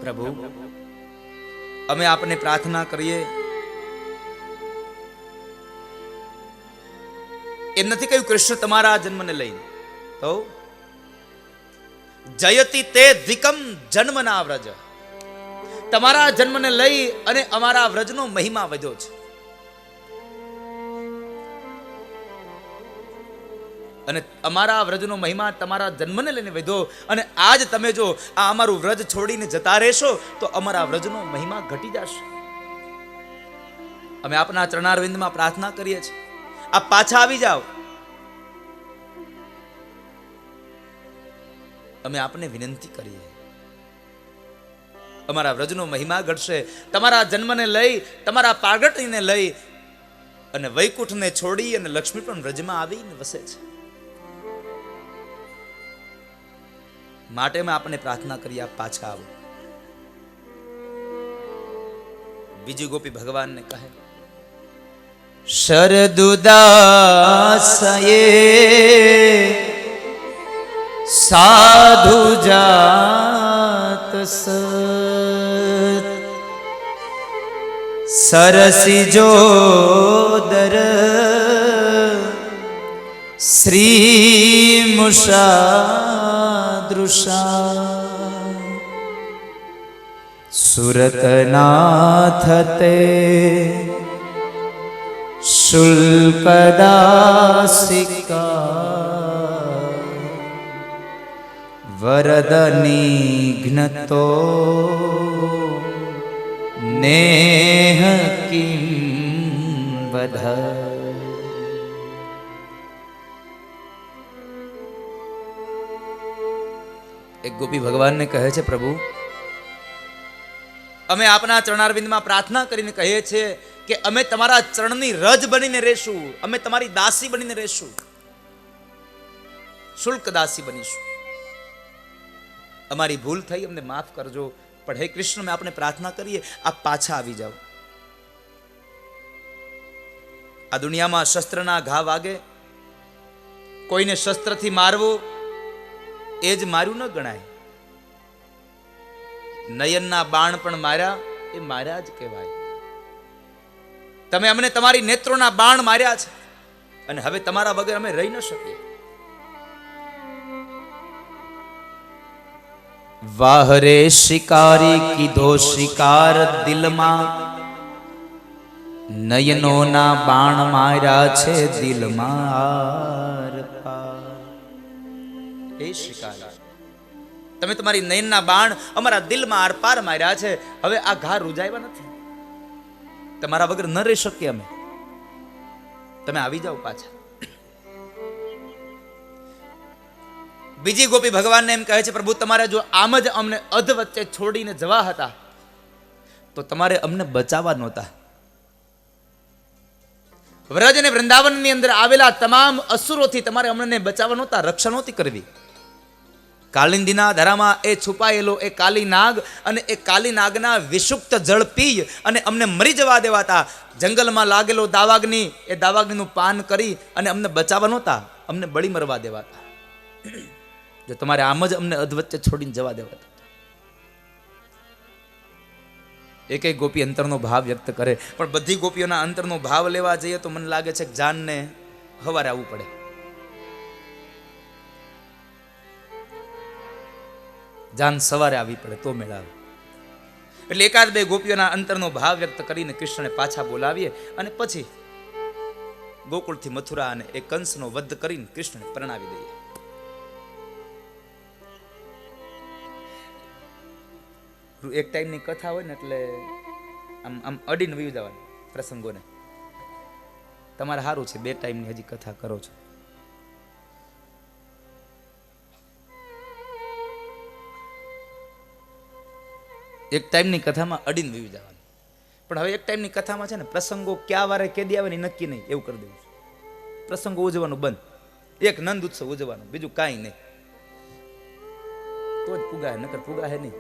પ્રભુ, અમે આપને પ્રાર્થના કરીએ, એમ નથી કહ્યું કૃષ્ણ તમારા જન્મને લઈને, તો જયતિ તે ધીકમ જન્મના વ્રજ, તમારા જન્મને લઈ અને અમારા વ્રજનો મહિમા વધ્યો છે. અને અમારા વ્રજનો મહિમા તમારા જન્મને લઈને વધ્યો, અને આજ તમે જો આ અમારું વ્રજ છોડીને જતા રહેશો તો અમારા વ્રજનો મહિમા ઘટી જશે. અમે આપના ચરણારવિંદમાં પ્રાર્થના કરીએ છીએ, આપ પાછા આવી જાઓ. અમે આપને વિનંતી કરીએ, અમારા વ્રજનો મહિમા ઘટશે. તમારા જન્મને લઈ, તમારા પાગટને લઈ, અને વૈકુંઠને છોડી અને લક્ષ્મી પણ વ્રજમાં આવીને વસે છે. માટે અમે આપને પ્રાર્થના કરીએ, આપ પાછા આવો. બીજી ગોપી ભગવાનને કહે, શરદુદાસયે સાધુ જાત સરસી જોદર શ્રી મુષાદૃષા સુરતનાથ તે શુલ્કદાસિકા વરદનિઘ્નતો નેહ કિં વધ. એક ગોપી ભગવાનને કહે છે, પ્રભુ, અમે આપના ચરણારવિંદમાં પ્રાર્થના કરીને કહીએ છીએ કે અમે તમારા ચરણની રજ બનીને રહેશું, અમે તમારી દાસી બનીને રહેશું, શુલ્ક દાસી બનીશું. અમારી ભૂલ થઈ, અમને માફ કરજો, પણ હે કૃષ્ણ, મેં આપને પ્રાર્થના કરીએ, આપ પાછા આવી જાઓ. આ દુનિયામાં શસ્ત્રના ઘા વાગે, કોઈને શસ્ત્રથી મારવું એ જ માર્યું ન ગણાય. નયનના બાણ પણ માર્યા એ માર્યા જ કહેવાય. તમે અમને તમારી નેત્રોના બાણ માર્યા છે, અને હવે તમારા વગર અમે રહી ન શકીએ. વાહરે શિકારી કીધો શિકાર દિલમાં, નયનોના બાણ માર્યા છે દિલમાં આર પાર. એ શિકાર, તમે તમારી નયનના બાણ અમારા દિલમાં આર પાર માર્યા છે. હવે આ ઘા રૂજાવ્યા નથી, તમારા વગર ન રહી શકીએ અમે. તમે આવી જાઓ પાછા. બીજી ગોપી ભગવાનને એમ કહે છે, પ્રભુ તમારે જો આમ જ અમને અધ વચ્ચે છોડીને જવા હતા તો તમારે અમને બચાવવા નહોતા. વ્રજ અને વૃંદાવનની અંદર આવેલા તમામ અસુરોથી તમારે અમને બચાવવા નહોતા, રક્ષા નહોતી કરવી. કાલિંદીના ધરામાં એ છુપાયેલો એ કાલી નાગ અને એ કાલી નાગના વિષુપ્ત જળ પી અને અમને મરી જવા દેવાતા. જંગલમાં લાગેલો દાવાગ્નિ, એ દાવાગ્નિનું પાન કરી અને અમને બચાવવા નહોતા, અમને બળી મરવા દેવાતા. જો તમારે આમ જ અમને અધવચ્ચે છોડીને જવા દેવાતા. એક એક ગોપી અંતરનો ભાવ વ્યક્ત કરે, પણ બધી ગોપીઓના અંતરનો ભાવ લેવા જઈએ તો મને લાગે છે કે જાનને હવારે આવવું પડે. જાન સવારે આવી પડે તો મેળાવે. એટલે એકાદ બે ગોપીઓના અંતરનો ભાવ વ્યક્ત કરીને કૃષ્ણને પાછા બોલાવીએ અને પછી ગોકુળથી મથુરા અને એ કંસનો વધ કરીને કૃષ્ણને પરણાવી દઈએ. એક ટાઈમની કથા હોય ને એટલે આમ આમ અડીને વયું જવાનું પ્રસંગોને. તમારે સારું છે, 2 ટાઈમની હજી કથા કરો છો. એક ટાઈમની કથામાં અડીને વયું જવાનું. પણ હવે એક ટાઈમની કથામાં છે ને પ્રસંગો ક્યાં વારે કેદી આવે ને નક્કી નહીં, એવું કરી દેવું છે. પ્રસંગો ઉજવવાનું બંધ, એક નંદ ઉત્સવ ઉજવવાનું, બીજું કાંઈ નહીં. તો જ પુગાય, નકર પુગાય નહીં.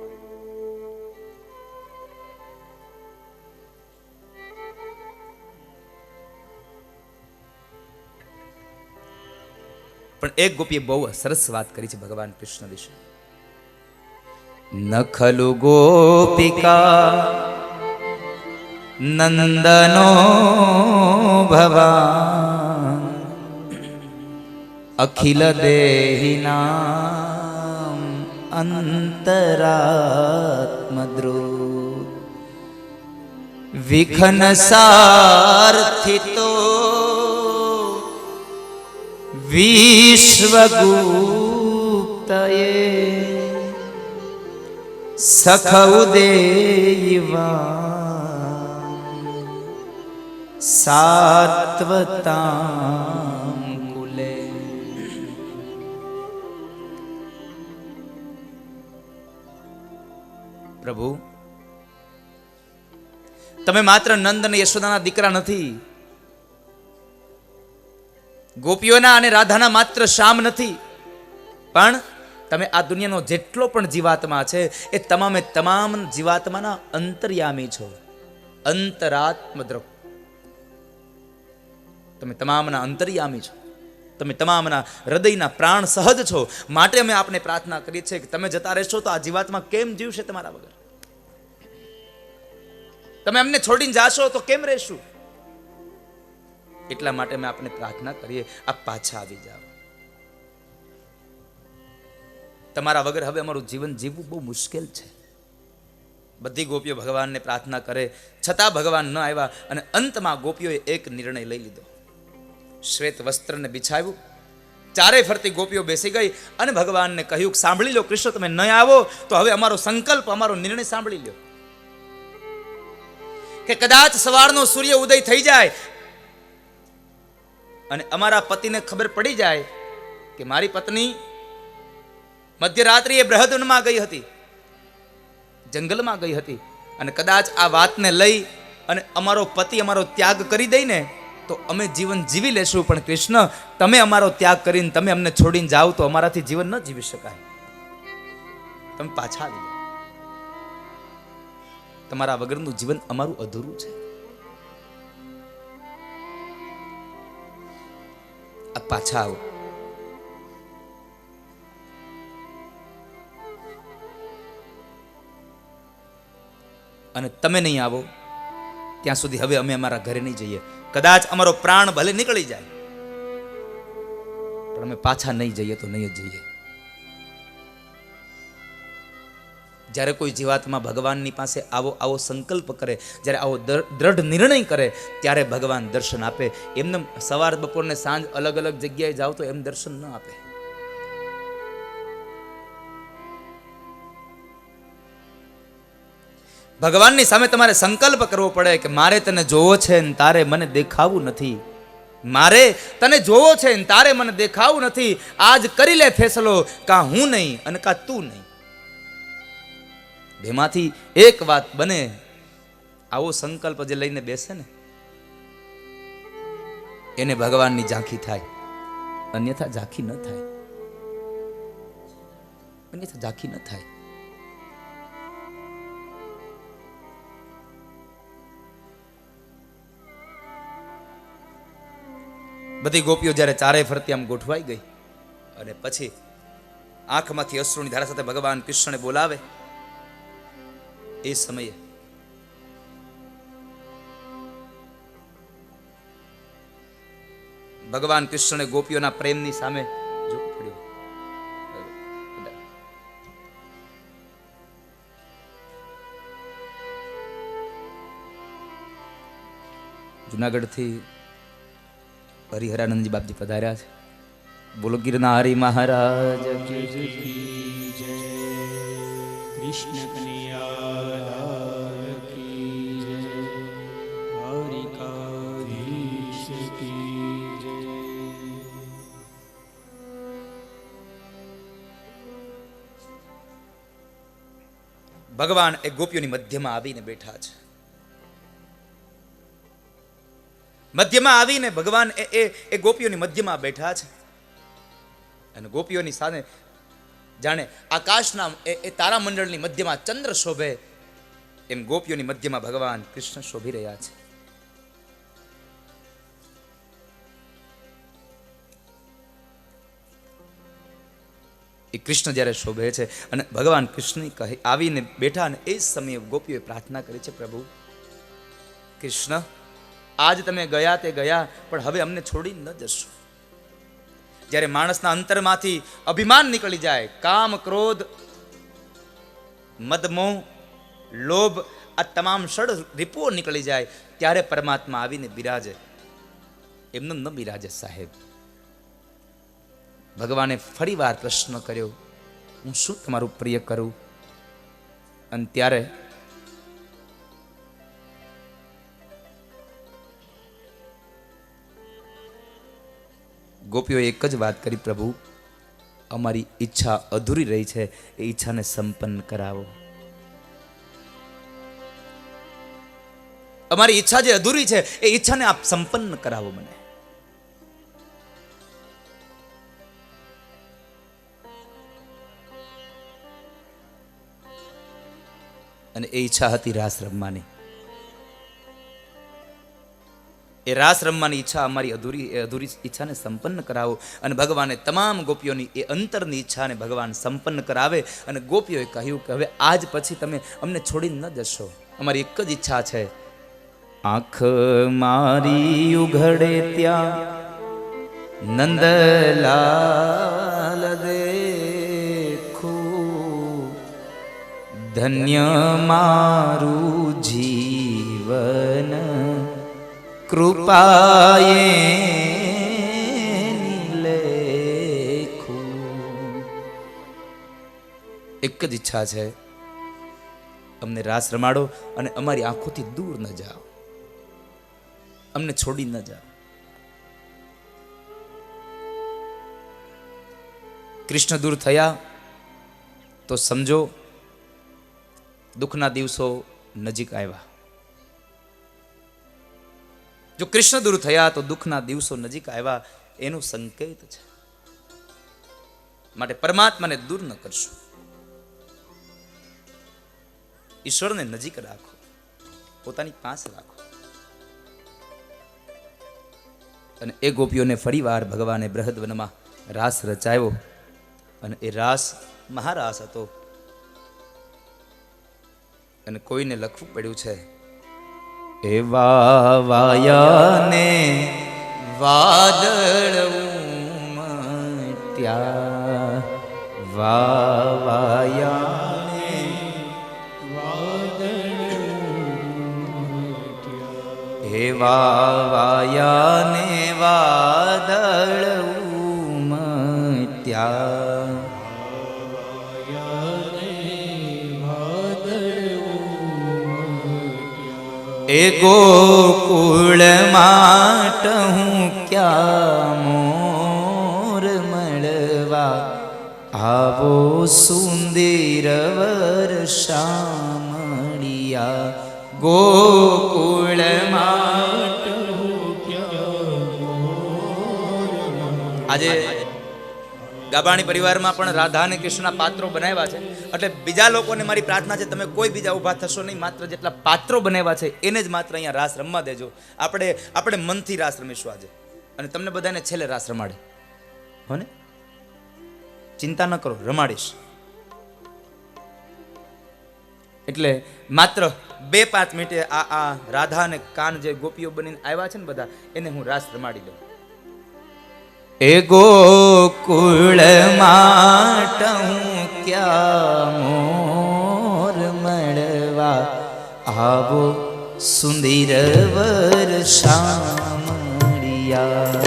પણ એક ગોપીએ બહુ સરસ વાત કરી છે ભગવાન કૃષ્ણ વિશે. ન ખલુ ગોપિકા નંદનો ભવાન, અખિલ દેહિનામ અંતરાત્મદ્રુવ, વિઘ્ન સાર્થિતો વિશ્વગુપ્તયે, સખૌદેયવા સાત્વતામ કુલે. પ્રભુ તમે માત્ર નંદ અને યશોદાના દીકરા નથી, ગોપીઓના અને રાધાના માત્ર શ્યામ નથી, પણ તમે આ દુનિયાનો જેટલો પણ જીવાત્મા છે એ તમામે તમામ જીવાત્માના અંતર્યામી છો, અંતરાત્મદ્રવ. તમે તમામના અંતર્યામી છો, તમે તમામના હૃદયના પ્રાણ સહજ છો. માટે અમે આપને પ્રાર્થના કરીએ છીએ કે તમે જતા રહેશો તો આ જીવાત્મા કેમ જીવશે તમારા વગર? તમે અમને છોડીને જાશો તો કેમ રહેશું? એટલા માટે અમે આપને પ્રાર્થના કરીએ, આપ પાછા આવી જાઓ. તમારા વગર હવે અમારું જીવન જીવવું બહુ મુશ્કેલ છે. બધી ગોપીઓ ભગવાનને પ્રાર્થના કરે, છતાં ભગવાન ન આવ્યા અને અંતમાં ગોપીઓએ એક નિર્ણય લઈ લીધો. શ્વેત વસ્ત્રને બિછાવ્યું, ચારે ફરતી ગોપીઓ બેસી ગઈ અને ભગવાનને કહ્યું, સાંભળી લો કૃષ્ણ, તમે ન આવો તો હવે અમારો સંકલ્પ, અમારો નિર્ણય સાંભળી લો કે કદાચ સવારનો સૂર્ય ઉદય થઈ જાય અને અમારા પતિને ખબર પડી જાય કે મારી પત્ની મધ્યરાત્રિએ બૃહદવનમાં ગઈ હતી, જંગલમાં ગઈ હતી, અને કદાચ આ વાતને લઈ અને અમારો પતિ અમારો ત્યાગ કરી દઈને તો અમે જીવન જીવી લેશું, પણ કૃષ્ણ તમે અમારો ત્યાગ કરીને તમે અમને છોડીને જાઓ તો અમારાથી જીવન ન જીવી શકાય. તમે પાછા આવી જાઓ, તમારા વગરનું જીવન અમારું અધૂરું છે. આ પાછા આવો. અને તમે નહીં આવો ત્યાં સુધી હવે અમે અમારા ઘરે નહીં જઈએ. કદાચ અમારો પ્રાણ ભલે નીકળી જાય પણ અમે પાછા નહીં જઈએ તો નહીં જ જઈએ. જ્યારે કોઈ જીવાત્મા ભગવાનની પાસે આવો આવો સંકલ્પ કરે, જ્યારે આવો દ્રઢ નિર્ણય કરે, ત્યારે ભગવાન દર્શન આપે. એમને સવાર બપોર ને સાંજ અલગ અલગ જગ્યાએ જાઓ તો એમ દર્શન ન આપે. ભગવાનની સામે તમારે સંકલ્પ કરવો પડે કે મારે તને જોવો છે ને તારે મને દેખાવું નથી. મારે તને જોવો છે ને તારે મને દેખાવું નથી. આજ કરી લે ફેસલો, કાં હું નહીં અને કાં તું નહીં. બેમાંથી એક વાત બને. આવો સંકલ્પ જે લઈને બેસે ને એને ભગવાનની ઝાંખી થાય, અન્યથા ઝાંખી ન થાય. અન્યથા ઝાંખી ન થાય. બધી ગોપીઓ જ્યારે ચારે ફરતી આમ ગોઠવાઈ ગઈ અને પછી આંખમાંથી અશ્રુની ધારા સાથે ભગવાન કૃષ્ણને બોલાવે, એ સમયે ભગવાન કૃષ્ણને ગોપીઓના પ્રેમની સામે ઝૂક પડ્યો. જુનાગઢથી હરિહરાનંદજી બાપજી પધાર્યા છે. બોલો ગિરનારી મહારાજ કી જય. કૃષ્ણ કનૈયા કી જય. દ્વારિકાધીશ કી જય. ભગવાન એ ગોપીઓની મધ્યમાં આવીને બેઠા છે. મધ્યમાં આવીને ભગવાન એ ગોપીઓની મધ્યમાં બેઠા છે અને ગોપીઓની સામે જાણે આકાશના એ તારામંડળની મધ્યમાં ચંદ્ર શોભે એમ ગોપીઓની મધ્યમાં ભગવાન કૃષ્ણ શોભી રહ્યા છે. એ કૃષ્ણ જ્યારે શોભે છે અને ભગવાન કૃષ્ણ કહે આવીને બેઠા અને એ સમયે ગોપીઓએ પ્રાર્થના કરી છે, પ્રભુ કૃષ્ણ, આજ તમે ગયા તે ગયા, પણ હવે અમને છોડી ન જશો. જ્યારે માણસના અંતરમાંથી અભિમાન નીકળી જાય, કામ ક્રોધ મદમોહ લોભ આ તમામ ષડ રીપુઓ નીકળી જાય, ત્યારે પરમાત્મા આવીને બિરાજે. એમને ન બિરાજે સાહેબ. ભગવાને ફરી વાર પ્રશ્ન કર્યો, હું શું તમારું પ્રિય કરું? અને ત્યારે ગોપીઓએ એક જ વાત કરી, પ્રભુ અમારી ઈચ્છા અધૂરી રહી છે, એ ઈચ્છાને સંપન્ન કરાવો. અમારી ઈચ્છા જે અધૂરી છે એ ઈચ્છાને આપ સંપન્ન કરાવો મને. અને એ ઈચ્છા હતી રાસ રમવાની. એ રાસ રમવાની ઈચ્છા અમારી અધૂરી ઈચ્છાને સંપન્ન કરાવો. અને ભગવાને તમામ ગોપીઓની એ અંતરની ઈચ્છાને ભગવાન સંપન્ન કરાવે. અને ગોપીઓએ કહ્યું કે હવે આજ પછી તમે અમને છોડી ન જશો. અમારી એક જ ઈચ્છા છે, આંખ મારી ઉઘડે ત્યાં નંદલાલ દેખું, ધન્ય મારું જીવન કૃપાએ લેખું. એક જ ઈચ્છા છે, અમને રાસ રમાડો અને અમારી આંખોથી દૂર ન જાઓ, અમને છોડી ન જાઓ. કૃષ્ણ દૂર થયા તો સમજો દુઃખના દિવસો નજીક આવ્યા. જો કૃષ્ણ દૂર થયા તો દુઃખના દિવસો નજીક આવ્યા એનું સંકેત છે. માટે પરમાત્માને દૂર ન કરશો, ઈશ્વરને નજીક રાખો, પોતાની પાસે રાખો. અને એ ગોપીઓને ફરીવાર ભગવાને બૃહદવનમાં રાસ રચાયો. અને એ રાસ મહારાસ હતો. અને કોઈને લખવું પડ્યું છે, એવા વાયાને વાદળ ઉમટ્યા, વાયાને વાયા ને વાદળ ઉમટ્યા, એ ગોકુળ માટ હું ક્યાં મોર મળવા, આવો સુંદર વર્ષામણિયા, ગોકુળ માટ આજે ગાબાણી પરિવારમાં પણ રાધા અને કૃષ્ણના પાત્રો બનાવ્યા છે. એટલે બીજા લોકોને મારી પ્રાર્થના છે, તમે કોઈ બીજા ઊભા થશો નહીં, માત્ર જેટલા પાત્રો બનાવ્યા છે એને જ માત્ર અહીંયા રાસ રમવા દેજો. આપણે મનથી રાસ રમીશું આજે, અને તમને બધાને છેલ્લે રાસ રમાડે હો ને, ચિંતા ન કરો, રમાડીશ. એટલે માત્ર 2-5 મિનિટે આ રાધા અને કાન જે ગોપીઓ બનીને આવ્યા છે ને બધા, એને હું રાસ રમાડી દઉં. એ ગોકુળ માટ હું ક્યાં મોર મળવા, આવો સુંદર વર્ષામણિયા,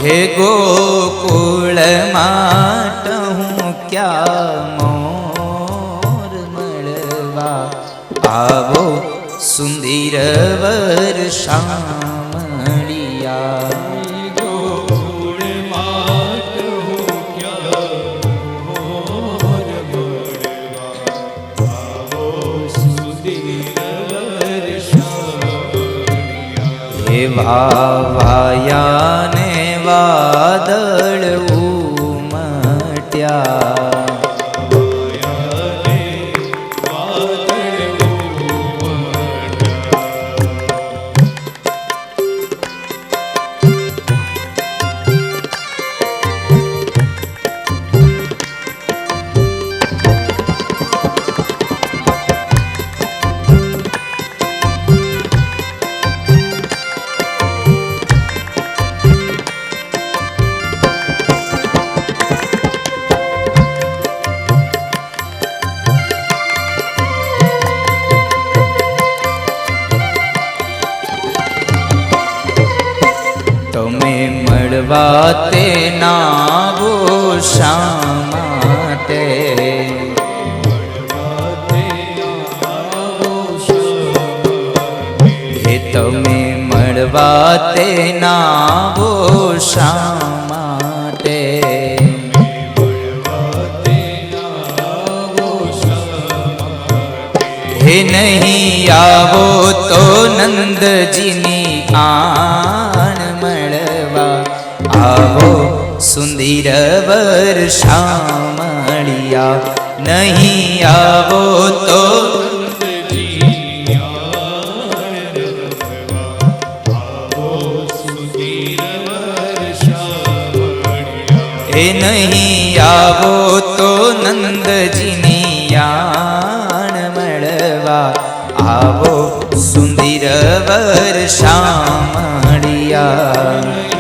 હે ગોકુળ માટ હું ક્યાં મોર મળવા, આવો સુંદર વર્ષામણિયા, ગોકુળ માટ હું ક્યાં મોર મળવા, આવો સુંદર વર્ષામણિયા, હે વાયા ને વાદળ ઉમટ્યા, તમે મળવા તે નાવો શા માટે, હે તમે મળવા તે નાવો શા માટે, હે નહીં આવો તો નંદજીની આણ મળવા, આવો સુંદર વર્ષામણિયા, નહીં આવો તો હે નહીં આવો તો નંદજીની યાણ મળવા, આવો સુંદર વર્ષામણિયા.